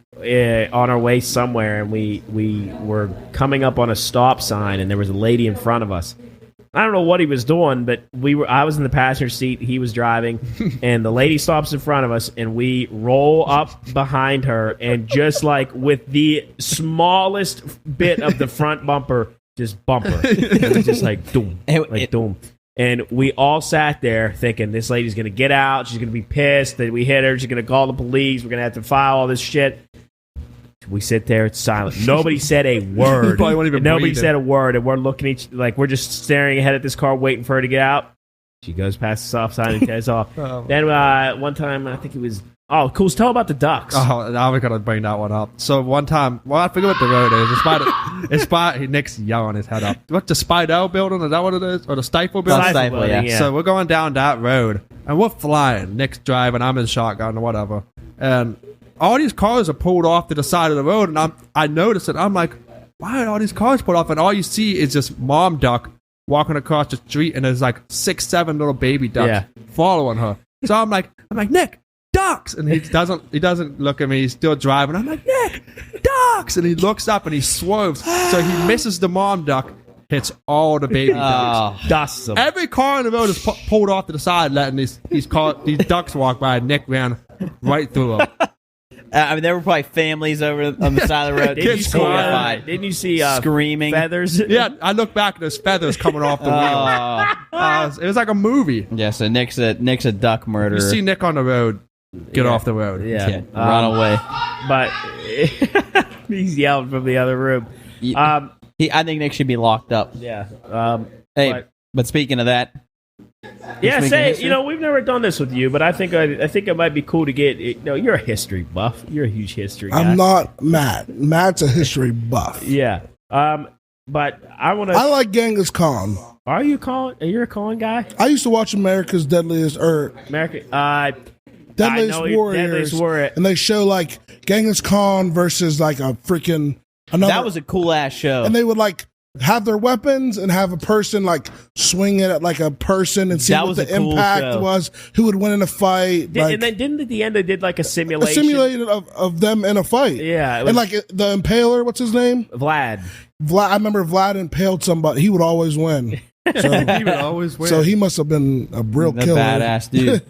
on our way somewhere, and we were coming up on a stop sign, and there was a lady in front of us. I don't know what he was doing, but I was in the passenger seat, he was driving, and the lady stops in front of us, and we roll up behind her, and just with the smallest bit of the front bumper, just bumper. It was just doom, doom. And we all sat there thinking, this lady's going to get out. She's going to be pissed that we hit her. She's going to call the police. We're going to have to file all this shit. We sit there. It's silent. Nobody said a word. Nobody said a word. And we're looking we're just staring ahead at this car waiting for her to get out. She goes past the stop sign and takes off. Then one time, I think it was... Oh, cool. Tell about the ducks. Oh, now we got to bring that one up. So one time, I forget what the road is. It's by Nick's yelling his head up. What's the Spidell building? Is that what it is? Or the Stifle building? Stifle, yeah. So we're going down that road, and we're flying. Nick's driving, I'm in shotgun or whatever. And all these cars are pulled off to the side of the road, and I noticed it. I'm like, why are all these cars pulled off? And all you see is this mom duck walking across the street, and there's 6, 7 little baby ducks following her. So I'm like, Nick, ducks, and he doesn't look at me. He's still driving. I'm like, Nick, ducks, and he looks up and he swerves, so he misses the mom duck, hits all the baby ducks, dusts them. Every car on the road is pulled off to the side, letting these ducks walk by. And Nick ran right through them. There were probably families over on the side of the road. Didn't you see screaming feathers? Yeah, I look back and there's feathers coming off the wheel. It was like a movie. Yeah, so Nick's a duck murderer. You see Nick on the road, get off the road. Yeah, run away. But he's yelling from the other room. I think Nick should be locked up. Yeah. But speaking of that, yeah, we've never done this with you, but I think it might be cool to get. You're a history buff. You're a huge history guy. I'm not Matt. Matt's a history buff. Yeah. But I want to. I like Genghis Khan. Are you a Khan guy? I used to watch Deadliest Warriors, and they show Genghis Khan versus a freaking another. That was a cool ass show, and they would have their weapons and have a person swing it at a person and see what the impact was, who would win in a fight. And then didn't at the end they did a simulation? A simulation of them in a fight. Yeah. And the impaler, what's his name? Vlad. I remember Vlad impaled somebody. He would always win. So He would always win. so he must have been a real The killer. badass dude.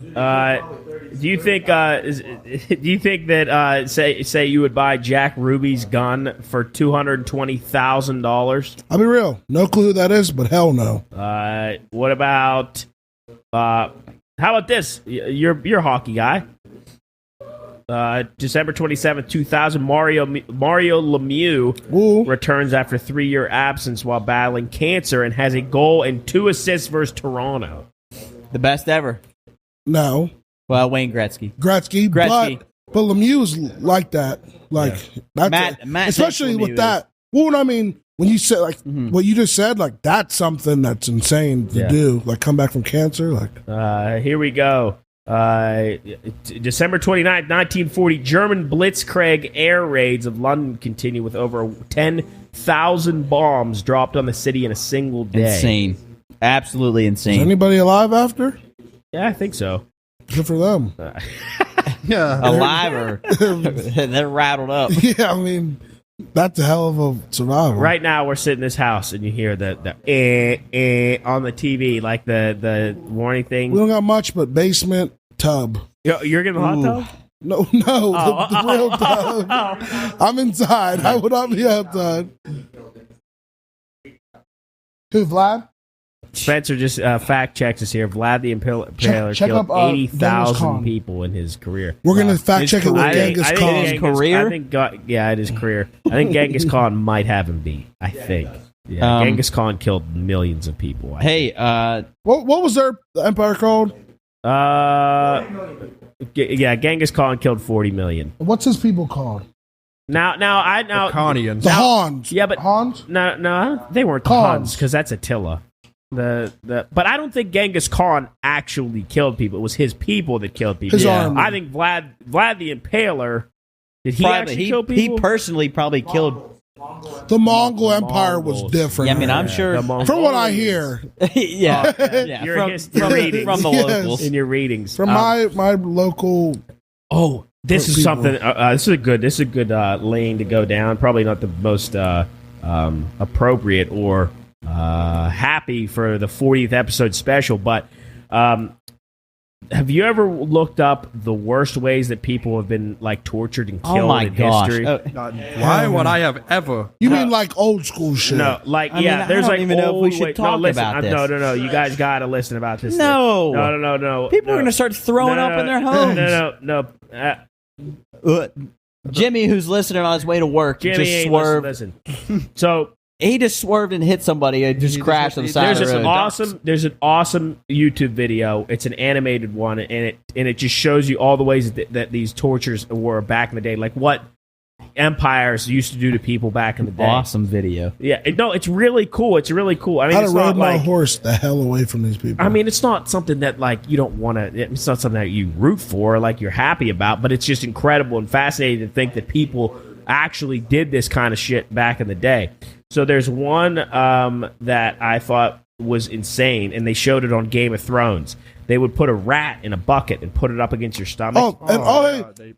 Do you think? Do you think that say you would buy Jack Ruby's gun for $220,000? I'll be real. No clue who that is, but hell no. What about? How about this? You're a hockey guy. December 27th, 2000, Mario Lemieux returns after 3-year absence while battling cancer and has a goal and 2 assists versus Toronto. The best ever. No. Well, Wayne Gretzky. Gretzky. But Lemieux's like that. Like that's Matt especially thinks with Lemieux that. Well, I mean, when you said like what you just said, like that's something that's insane to do. Like come back from cancer. Like here we go. December 29th, 1940, German Blitzkrieg air raids of London continue with over 10,000 bombs dropped on the city in a single day. Insane. Absolutely is insane. anybody alive after? Yeah, I think so. Good for them. yeah. Alive or they're rattled up. Yeah, I mean that's a hell of a survival. Right now, we're sitting in this house, and you hear the on the TV, like the warning thing. We don't got much, but basement tub. You're getting a hot tub? No, the real tub. I'm inside. I would not be outside. Who, Vlad? Spencer just fact checks us here. Vlad the Impaler killed 80,000 people in his career. We're going to fact check it with Genghis Khan. His career? I think, yeah, it is career. I think Genghis Khan might have him beat. I think. Yeah, Genghis Khan killed millions of people. What was their empire called? Yeah, Genghis Khan killed 40 million. What's his people called? Now, The Khanians. The Hans. Yeah, but Hans? No, they weren't the Hans because that's Attila. But I don't think Genghis Khan actually killed people. It was his people that killed people. His army. I think Vlad the Impaler. Did he actually kill people? He personally probably killed. The Mongol Empire was different. Yeah, I mean, I'm sure. From what I hear. yeah. Your From the locals. In your readings. From my local. Oh, this is people. something. This is a good lane to go down. Probably not the most appropriate or happy for the 40th episode special, but have you ever looked up the worst ways that people have been like tortured and killed in history? Why would I have ever? You mean like old school shit? No, like I mean, there's I don't like even know if we old should way- talk no, listen, about this. No. You guys got to listen about this. No. No. People are going to start throwing up in their homes. No. Jimmy, who's listening on his way to work, Jimmy just ain't swerved. listen. So He just swerved and hit somebody. It just crashed on the side of the road. There's an awesome YouTube video. It's an animated one, and it just shows you all the ways that these tortures were back in the day, like what empires used to do to people back in the day. Awesome video. Yeah, it's really cool. It's really cool. I mean, I'd it's have rode not my like horse the hell away from these people. I mean, it's not something that like you don't want to. It's not something that you root for, or, like you're happy about. But it's just incredible and fascinating to think that people actually did this kind of shit back in the day. So there's one that I thought was insane, and they showed it on Game of Thrones. They would put a rat in a bucket and put it up against your stomach.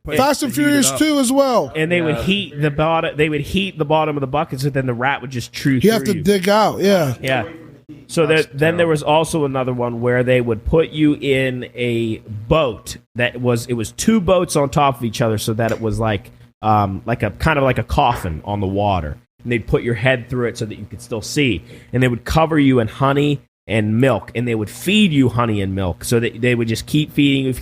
Fast and Furious 2 as well. And they would heat the bottom. They would heat the bottom of the bucket, so then the rat would just chew through. You have to dig out. Yeah. Yeah. So then there was also another one where they would put you in a boat it was two boats on top of each other, so that it was like a kind of like a coffin on the water. And they'd put your head through it so that you could still see. And they would cover you in honey and milk, and they would feed you honey and milk, so that they would just keep feeding you,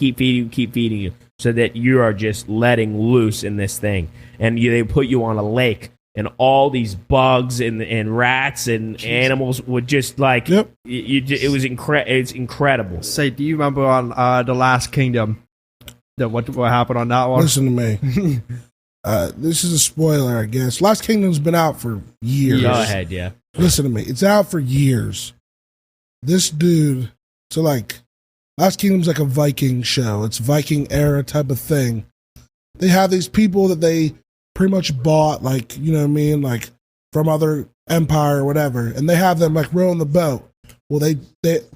so that you are just letting loose in this thing. And they would put you on a lake, and all these bugs and rats and animals would just like it was it's incredible. Say, do you remember on The Last Kingdom what happened on that one? Listen to me. This is a spoiler, I guess. Last Kingdom's been out for years. Go ahead, yeah. Listen to me. It's out for years. This dude, so like, Last Kingdom's like a Viking show. It's Viking era type of thing. They have these people that they pretty much bought, like, you know what I mean, like from other empire or whatever, and they have them like rowing the boat. Well, they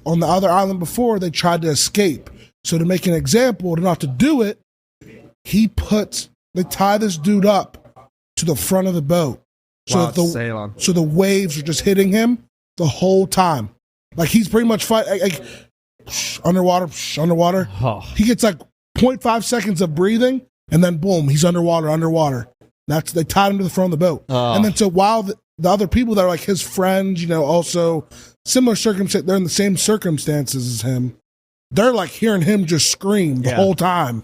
on the other island before, they tried to escape. So to make an example, to not to do it, they tie this dude up to the front of the boat. So the waves are just hitting him the whole time. Like he's pretty much underwater. Oh. He gets like 0.5 seconds of breathing, and then boom, he's underwater. They tied him to the front of the boat, and then so while the other people that are like his friends, also similar circumstances, they're in the same circumstances as him. They're like hearing him just scream the whole time.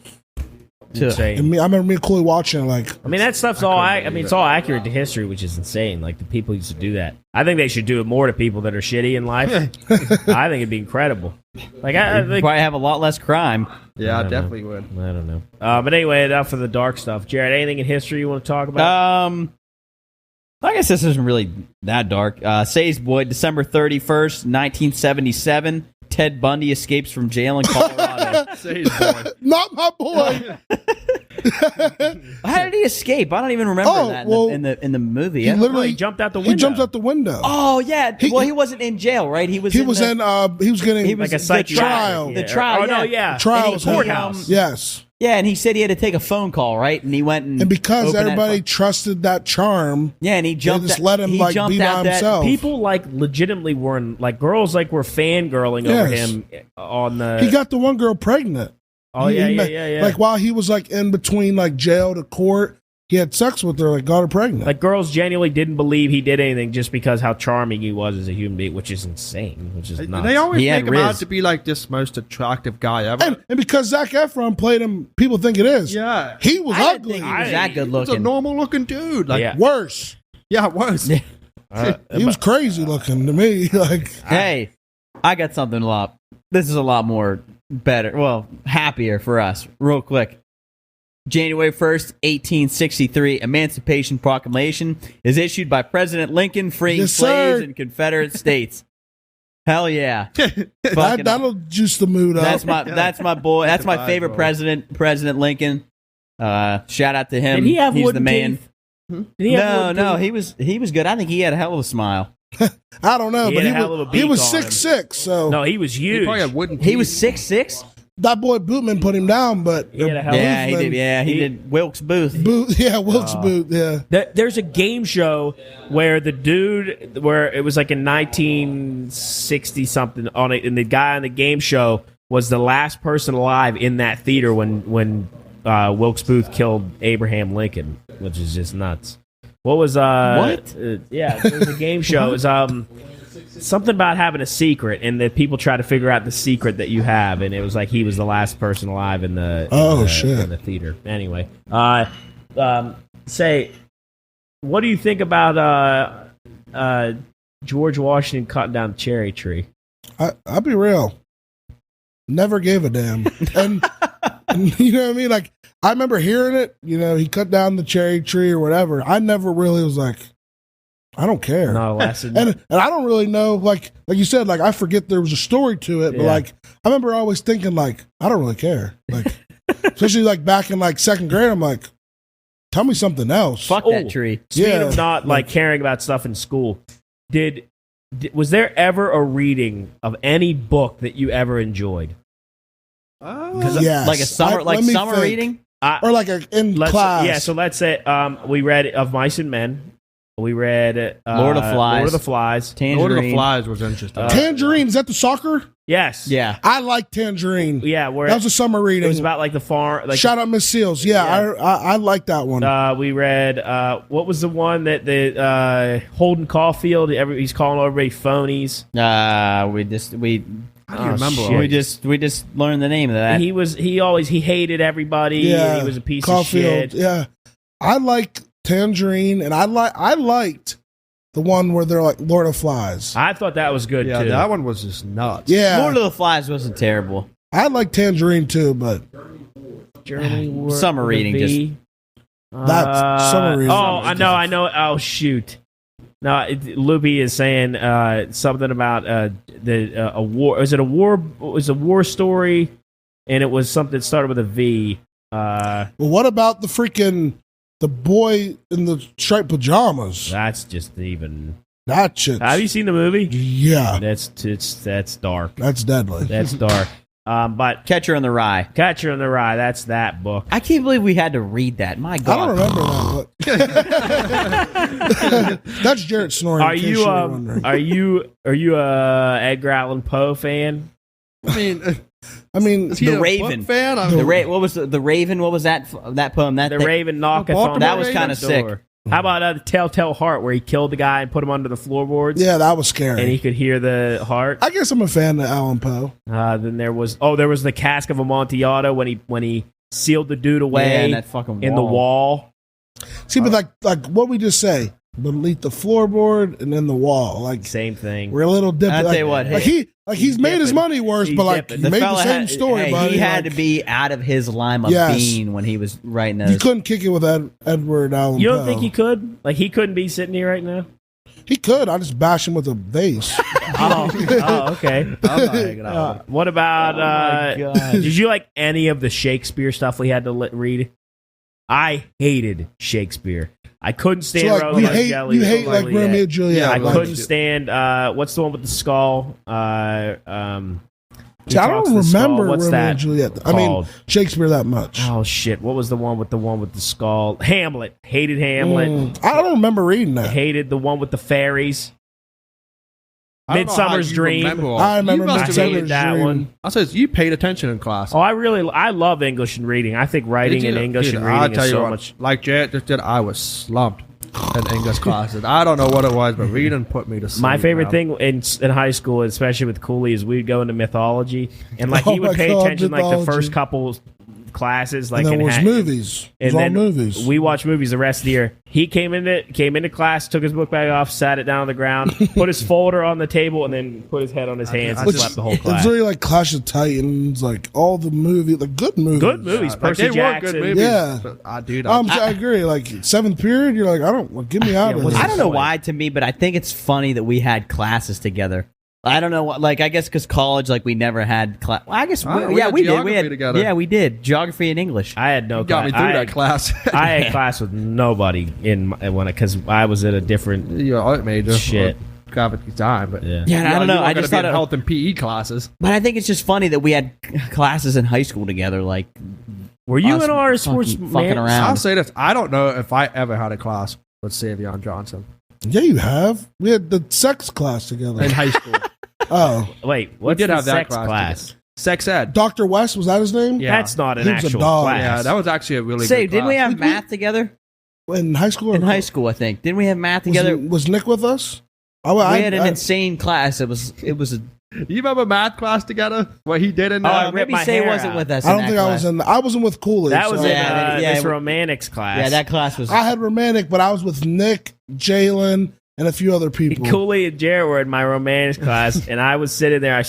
Insane. And I remember me and Chloe watching it. That stuff's all. It's all accurate to history, which is insane. Like the people used to do that. I think they should do it more to people that are shitty in life. I think it'd be incredible. Like I think probably have a lot less crime. Yeah, I definitely would. I don't know. But anyway, enough for the dark stuff. Jared, anything in history you want to talk about? I guess this isn't really that dark. Say's boy, December 31st, 1977. Ted Bundy escapes from jail in Colorado. Say's boy. Not my boy. How did he escape? I don't even remember that in the movie. He literally jumped out the window. He jumped out the window. Oh yeah. He wasn't in jail, right? He was getting like a psychiatric trial. The trial. Oh no, yeah. Trial was courthouse. Yes. Yeah, and he said he had to take a phone call, right? And he went and because opened everybody trusted that charm. Yeah, and he jumped. They just let him be by himself. People legitimately were girls were fangirling over him on the. He got the one girl pregnant. Oh yeah. Like while he was like in between jail to court, he had sex with her, got her pregnant. Like girls genuinely didn't believe he did anything just because how charming he was as a human being, which is insane, which is nuts. They always make him out to be like this most attractive guy ever. And because Zac Efron played him, people think it is. Yeah. He was ugly. He was that good looking. He was a normal looking dude. Worse. Yeah, worse. He was crazy looking to me. Hey, I got something this is a lot more better. Well, happier for us. Real quick. January 1st, 1863, Emancipation Proclamation is issued by President Lincoln, freeing slaves in Confederate states. Hell yeah. That'll juice the mood up. That's my boy. That's my favorite president, President Lincoln. Shout out to him. Did he have He's the wooden man. teeth? Did he have No, he was good. I think he had a hell of a smile. I don't know, but he was 6'6", so no, he was huge. He probably had wooden teeth. He was 6'6". That boy Bootman put him down, but he did. Yeah, he did. Wilkes Booth. Booth. Yeah. There's a game show where the dude, where it was like in 1960 something on it, and the guy on the game show was the last person alive in that theater when Wilkes Booth killed Abraham Lincoln, which is just nuts. What was what? Yeah, there was a game show. It was something about having a secret, and that people try to figure out the secret that you have, and it was like he was the last person alive in the in the theater. Anyway, say, what do you think about George Washington cutting down the cherry tree? I'll be real. Never gave a damn, and you know what I mean. Like I remember hearing it. He cut down the cherry tree or whatever. I never really was like, I don't care. Not a lesson. And I don't really know, like you said, I forget there was a story to it, but I remember always thinking I don't really care. Especially back in second grade, I'm like, tell me something else. Fuck that tree. Speaking of not caring about stuff in school, was there ever a reading of any book that you ever enjoyed? Yes. Like a summer reading? Or in class. Yeah, so let's say we read Of Mice and Men. We read Lord of the Flies. Tangerine. Lord of the Flies was interesting. Tangerine, is that the soccer? Yes. Yeah. I like Tangerine. Yeah, that was a summer reading. It was about the farm. Shout out Miss Seals. Yeah. I like that one. We read what was the one that the Holden Caulfield? He's calling everybody phonies. I don't remember. We just learned the name of that. And he hated everybody. Yeah, and he was a piece Caulfield, of shit. Yeah, I like Tangerine, and I liked the one where they're Lord of Flies. I thought that was good too. Yeah, that one was just nuts. Yeah, Lord of the Flies wasn't terrible. I like Tangerine too, but summer reading that's summer reading. Oh, I know. Oh shoot. No, Loopy is saying something about a war. Was it a war? It was a war story, and it was something that started with a V. Well, what about the boy in the striped pajamas? That's just even. That shit. Have you seen the movie? Yeah. That's dark. That's deadly. That's dark. But Catcher in the Rye. Catcher in the Rye, that's that book. I can't believe we had to read that. My I God. don't remember that book. That's Jarrett snoring. Are you a Edgar Allan Poe fan? I mean, Is he The a Raven. book fan? What was the Raven? What was that poem? The Raven knocketh on That the was kind of sick. door. How about the Telltale Heart, where he killed the guy and put him under the floorboards? yeah, that was scary. And he could hear the heart. I guess I'm a fan of Allan Poe. Then there was the Cask of Amontillado when he sealed the dude away in that fucking in the wall. See, but like what we just say, beneath the floorboard and then the wall, like Same thing. we're a little different. I'll tell you what, he's made his money worse, He's but like dipping. he made the fella same story. Hey, buddy. he had Like, to be out of his lima Yes. bean when he was writing You those. couldn't kick it with Edward Allan You Poe. don't think he could? Like, he couldn't be sitting here right now? He could. I just bash him with a vase. Okay. What about, God. did you like any of the Shakespeare stuff we had to read? I hated Shakespeare. I couldn't stand So, like, Romeo and Juliet. you hate like Romeo and Juliet. I like- couldn't stand, what's the one with the skull? See, I don't remember What's Romeo that and Juliet. I mean called? Shakespeare that much. Oh shit! What was the one with the skull? Hamlet. Hated Hamlet. I don't remember reading that. Hated the one with the fairies. I don't know how Midsummer's you Dream. remember all- I remember You must I have Midsummer's hated that Dream. one. I says you paid attention in class. Oh, I love English and reading. I think writing Did and you? English Dude, and I'll reading tell is you so what, much. Like Jarrett just did, I was slumped in English classes. I don't know what it was, but reading put me to sleep. My favorite bro. thing in high school, especially with Cooley, is we'd go into mythology and like he Oh would my pay God, attention like the mythology. first couple classes, like and then in it was ha- movies. It was and all then movies. we watched movies the rest of the year. He came into class, took his book bag off, sat it down on the ground, put his folder on the table, and then put his head on his hands and Which- slept the whole It's class. really like Clash of Titans, like all the movie, like good movies. Good movies, Like, Percy they were Jackson. good movies. Yeah. But I do. I agree. Like seventh period, you're like, I don't. Well, get me out of what's this. I don't know point? why to me, but I think it's funny that we had classes together. I don't know what, like, I guess because college, like, we never had class. Well, I guess, Oh, we yeah, had we did. We geography had, together. yeah, we did. Geography and English. I had no. got me through I that had, class. I had class with nobody because I was at a different You're art major. shit. Gravity time, but Yeah. Yeah, and I don't know. I just thought in it, health and PE classes. but I think it's just funny that we had classes in high school together. Like, Were you us in our sports fucking man? around. I'll say this: I don't know if I ever had a class with Savion Johnson Yeah, you have. We had the sex class together. in high school. Oh, Wait, what's did the have that sex class class? Sex ed. Dr. West, was that his name? Yeah. That's not an He was a actual dog. class. Yeah, that was actually a really say, good didn't we class. have math together In high school. in high school? I think didn't we have math Was, together? was Nick with us? We had an insane class. It was a. You remember math class together? What he did in Oh, there? I ripped Maybe my Say hair wasn't out. with us. I in don't that think I was class. in. I wasn't with Coolidge. That was so- in Yeah, this we- romantics class. Yeah, that class was. I had romantic, but I was with Nick, Jalen, and a few other people. Cooley and Jarrett were in my romantics class, and I was sitting there.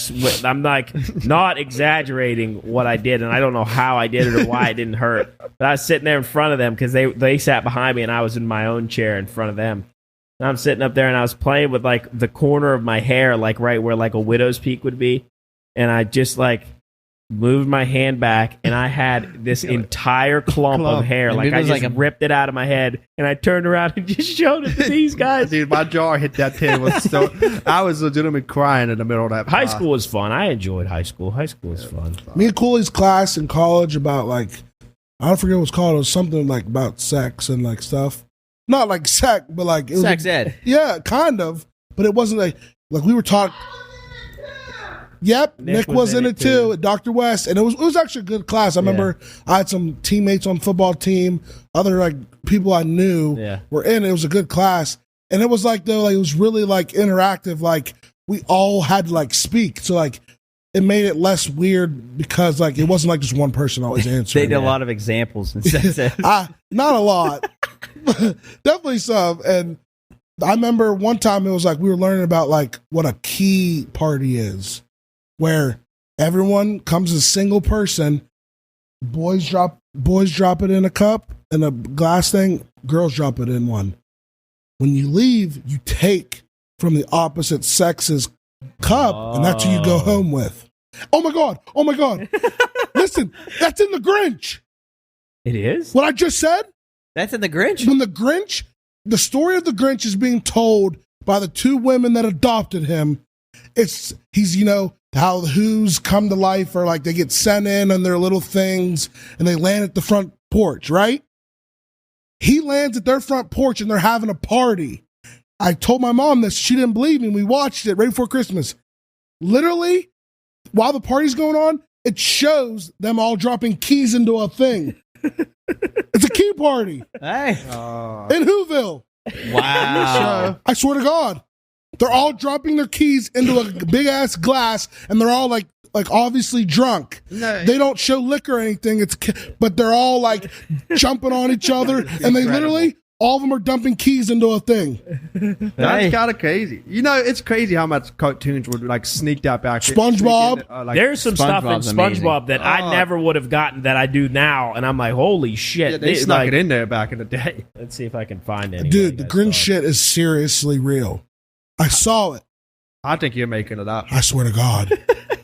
I'm like not exaggerating what I did, and I don't know how I did it or why it didn't hurt. But I was sitting there in front of them because they sat behind me, and I was in my own chair in front of them. And I'm sitting up there, and I was playing with like the corner of my hair, like right where like a widow's peak would be, and I just like moved my hand back, and I had this entire clump of hair. And Like it I was just like a- ripped it out of my head, and I turned around and just showed it to these guys. Dude, my jaw hit that table. So I was legitimately crying in the middle of that. High class. school was fun. I enjoyed high school. High school was fun. Me and Cooley's class in college about like, I don't forget what it was called. It was something like about sex and like stuff. Not like sex, but like it was Sex ed. Yeah, kind of. But it wasn't like we were taught. Yep, Nick was in it too. Dr. West, and it was actually a good class. I remember I had some teammates on the football team, other like people I knew were in it. It was a good class, and it was like though, like it was really like interactive. Like we all had to like speak, so like it made it less weird because like it wasn't like just one person always answering. They did a lot of examples and stuff. Not a lot, definitely some. And I remember one time it was like we were learning about like what a key party is, where everyone comes as a single person. Boys drop it in a cup in a glass thing. Girls drop it in one. When you leave, you take from the opposite sex's cup, and that's who you go home with. Oh my god! Oh my god! Listen, that's in the Grinch. It is? What I just said. That's in the Grinch. When the story of the Grinch is being told by the two women that adopted him, he's how the Who's come to life, or like they get sent in on their little things and they land at the front porch, right? He lands at their front porch and they're having a party. I told my mom this. She didn't believe me. We watched it right before Christmas. Literally, while the party's going on, it shows them all dropping keys into a thing. It's a key party. Hey. In Whoville. Wow. I swear to God. They're all dropping their keys into a big ass glass, and they're all like obviously drunk. No. They don't show liquor or anything. But they're all like jumping on each other, and they literally all of them are dumping keys into a thing. That's kind of crazy. You know, it's crazy how much cartoons would like sneak that back. SpongeBob. There's some stuff in SpongeBob that I never would have gotten that I do now, and I'm like, holy shit! Yeah, they snuck it in there back in the day. Let's see if I can find it. Dude, the Grinch shit is seriously real. I saw it. I think you're making it up. I swear to God.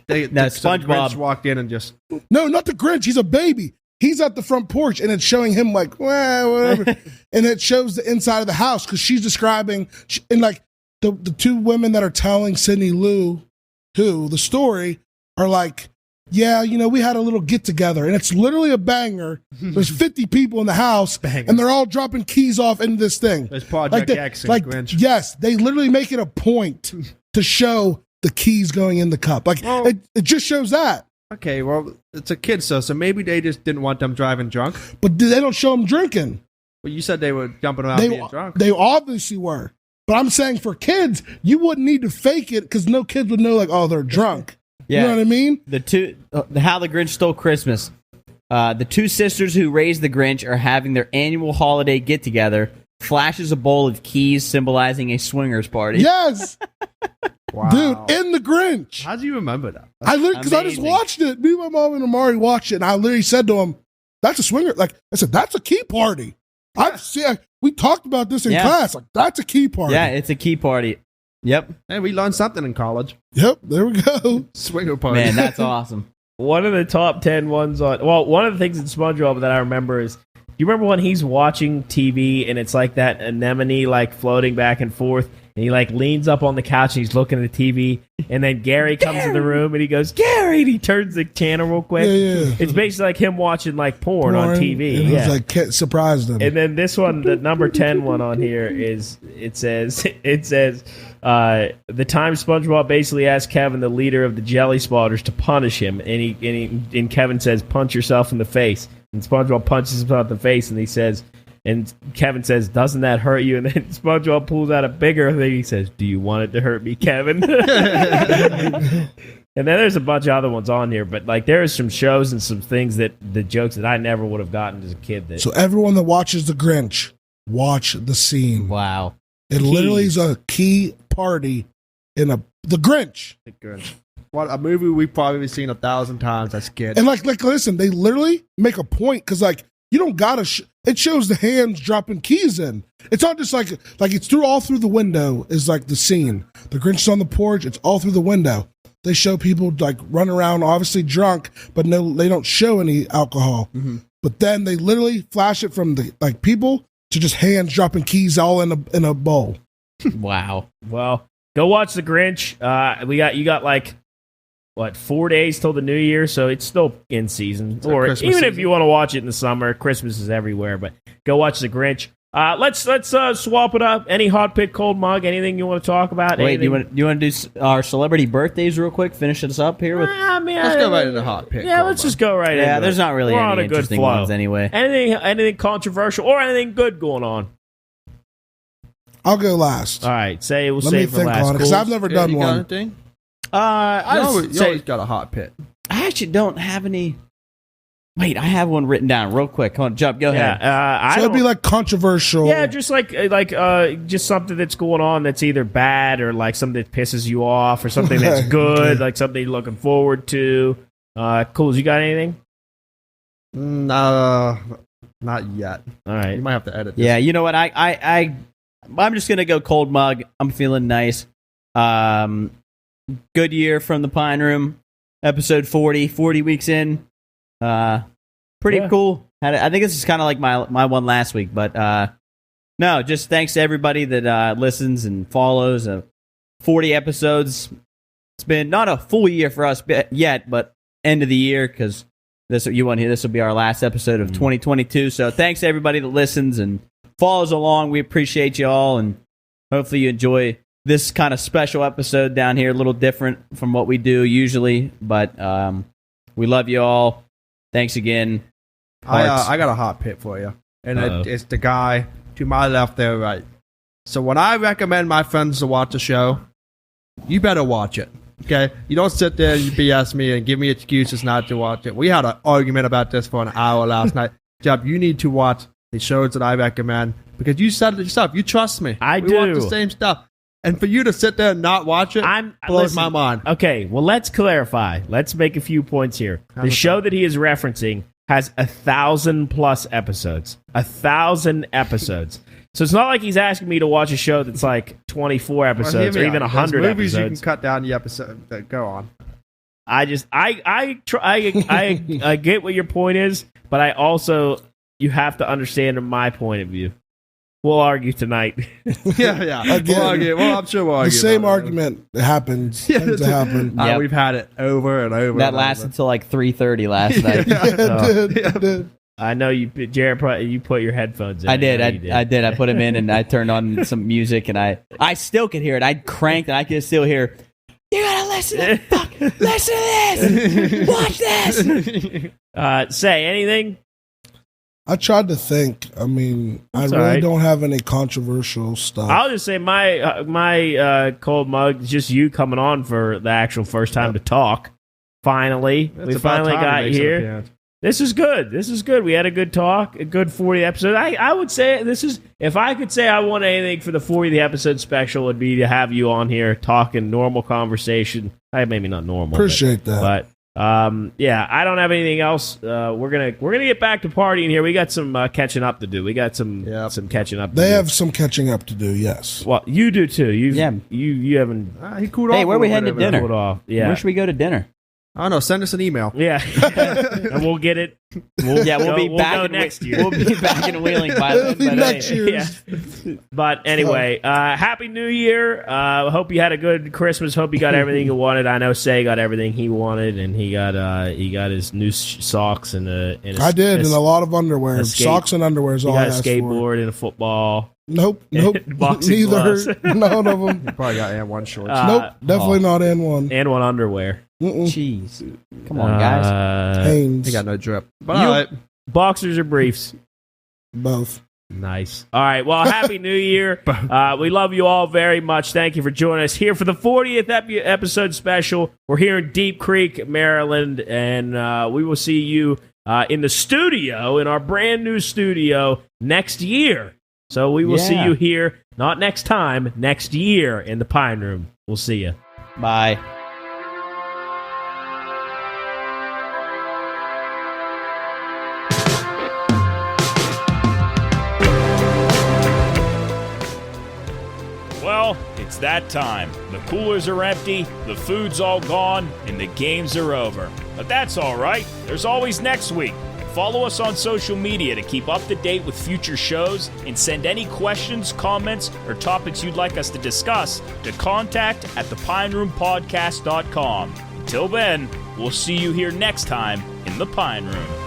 SpongeBob Grinch walked in and just... No, not the Grinch. He's a baby. He's at the front porch, and it's showing him like, well, whatever. And it shows the inside of the house because she's describing, and like the two women that are telling Sydney Lou who the story are like, yeah, you know, we had a little get together, and it's literally a banger. There's 50 people in the house, and they're all dropping keys off into this thing. There's Project X and Grinch. Yes, they literally make it a point to show the keys going in the cup. Like, it just shows that. Okay, well, it's a kid, so maybe they just didn't want them driving drunk. But they don't show them drinking. Well, you said they were jumping around being drunk. They obviously were. But I'm saying for kids, you wouldn't need to fake it because no kids would know, like, oh, they're drunk. Yeah. You know what I mean? How the Grinch Stole Christmas. The two sisters who raised the Grinch are having their annual holiday get-together. Flashes a bowl of keys symbolizing a swingers party. Yes! Wow. Dude, in the Grinch. How do you remember that? Because I just watched it. Me, my mom, and Amari watched it, and I literally said to him, that's a swinger. Like, I said, that's a key party. We talked about this in class. Like, that's a key party. Yeah, it's a key party. Yep. Hey, we learned something in college. Yep, there we go. Swinger party. Man, that's awesome. One of the top 10 ones one of the things in SpongeBob that I remember is, you remember when he's watching TV and it's like that anemone like floating back and forth, and he like leans up on the couch and he's looking at the TV, and then Gary comes in the room and he goes, Gary, and he turns the channel real quick. Yeah. It's basically like him watching like porn on TV. And it was like surprised him. And then this one, the number 10 one on here is, it says the time SpongeBob basically asked Kevin, the leader of the Jelly Spotters, to punish him, and Kevin says, punch yourself in the face. And SpongeBob punches him in the face, and he says, and Kevin says, doesn't that hurt you? And then SpongeBob pulls out a bigger thing. He says, do you want it to hurt me, Kevin? And then there's a bunch of other ones on here, but like there are some shows and some things the jokes that I never would have gotten as a kid. So everyone that watches The Grinch, watch the scene. Wow. It literally is a key party in The Grinch. The Grinch. What a movie we've probably seen 1,000 times as kids. And like listen, they literally make a point because like you don't gotta. It shows the hands dropping keys in. It's not just like it's all through the window is like the scene. The Grinch is on the porch. It's all through the window. They show people like run around, obviously drunk, but no, they don't show any alcohol. Mm-hmm. But then they literally flash it from the like people to just hands dropping keys all in a bowl. Wow. Well, go watch The Grinch. You got like. 4 days till the new year, so it's still in season. Or even season. If you want to watch it in the summer, Christmas is everywhere. But go watch The Grinch. Let's swap it up. Any hot pick, cold mug? Anything you want to talk about? Wait, do you want to do our celebrity birthdays real quick? Finish us up here with. Let's go right into hot pick. Yeah, let's just go right. Yeah, there's not really any interesting ones anyway. Anything controversial or anything good going on? I'll go last. All right, we'll Let save me think for last because I've never done one. You always got a hot pick. I actually don't have any. Wait, I have one written down real quick. Come on, Jump, go ahead. So it'd be like controversial. Yeah, just like just something that's going on that's either bad or like something that pisses you off or something that's good, like something you're looking forward to. Cool. You got anything? No, not yet. All right, you might have to edit this. Yeah, you know what? I'm just gonna go cold mug. I'm feeling nice. Good year from the Pine Room, episode 40 weeks in. Pretty cool. I think this is kind of like my one last week, but no, just thanks to everybody that listens and follows. 40 episodes. It's been not a full year for us yet, but end of the year, because this will be our last episode of 2022. So thanks to everybody that listens and follows along. We appreciate you all, and hopefully you enjoy this kind of special episode down here, a little different from what we do usually, but we love you all. Thanks again. I got a hot pick for you, and it's the guy to my left, there, right. So when I recommend my friends to watch a show, you better watch it. Okay, you don't sit there and BS me and give me excuses not to watch it. We had an argument about this for an hour last night. Jeb, you need to watch the shows that I recommend because you said it yourself. You trust me. I we do. watch the same stuff, and for you to sit there and not watch it blows my mind. Okay, well, let's clarify. Let's make a few points here. The show that he is referencing has 1,000+ episodes. 1,000 episodes. So it's not like he's asking me to watch a show that's like 24 episodes or even 100 movies episodes. You can cut down the episode. Go on. I get what your point is, but I also, you have to understand my point of view. We'll argue tonight. yeah. Again, I'm sure we'll argue. The same argument happens. Tends to happen. Yep. We've had it over and over. That lasted until like 3:30 last night. It did. I know you, Jared. You put your headphones in. I did. I did. I put them in and I turned on some music and I still could hear it. I cranked and I could still hear. You gotta listen to this. Watch this. Say anything. I tried to think. I mean, That's I really right. don't have any controversial stuff. I'll just say my cold mug is just you coming on for the actual first time to talk. Finally, we finally got here. This is good. We had a good talk, a good 40 episode. I would say this is, if I could say I want anything for the 40th episode special, would be to have you on here talking normal conversation. Maybe not normal. Appreciate that. But yeah, I don't have anything else. We're gonna get back to partying here. We got some catching up to do. We got some catching up. They have some catching up to do. Yes. Well, you do too. You haven't. He cooled off. Hey, where are we heading to dinner? Cooled off. Yeah. Where should we go to dinner? I don't know. Send us an email. Yeah, and we'll get it. We'll be back next year. We'll be back in Wheeling by then. But Next year. Yeah. But anyway, Happy New Year. Hope you had a good Christmas. Hope you got everything you wanted. I know Say got everything he wanted, and he got his new socks and I did, and a lot of underwear, socks and underwear is he all got I a asked skateboard and a fateboard. Nope. Boxing Neither. gloves. None of them. Probably got N1 shorts. Nope. Definitely not N1. And one underwear. Jeez. Come on, guys. Hanes. He got no drip. But all right. Boxers or briefs? Both. Nice. All right. Well, Happy New Year. We love you all very much. Thank you for joining us here for the 40th episode special. We're here in Deep Creek, Maryland, and we will see you in the studio, in our brand new studio, next year. So we will see you here, not next time, next year in the Pine Room. We'll see you. Bye. Well, it's that time. The coolers are empty, the food's all gone, and the games are over. But that's all right. There's always next week. Follow us on social media to keep up to date with future shows and send any questions, comments, or topics you'd like us to discuss to contact@thepineroompodcast.com. Until then, we'll see you here next time in the Pine Room.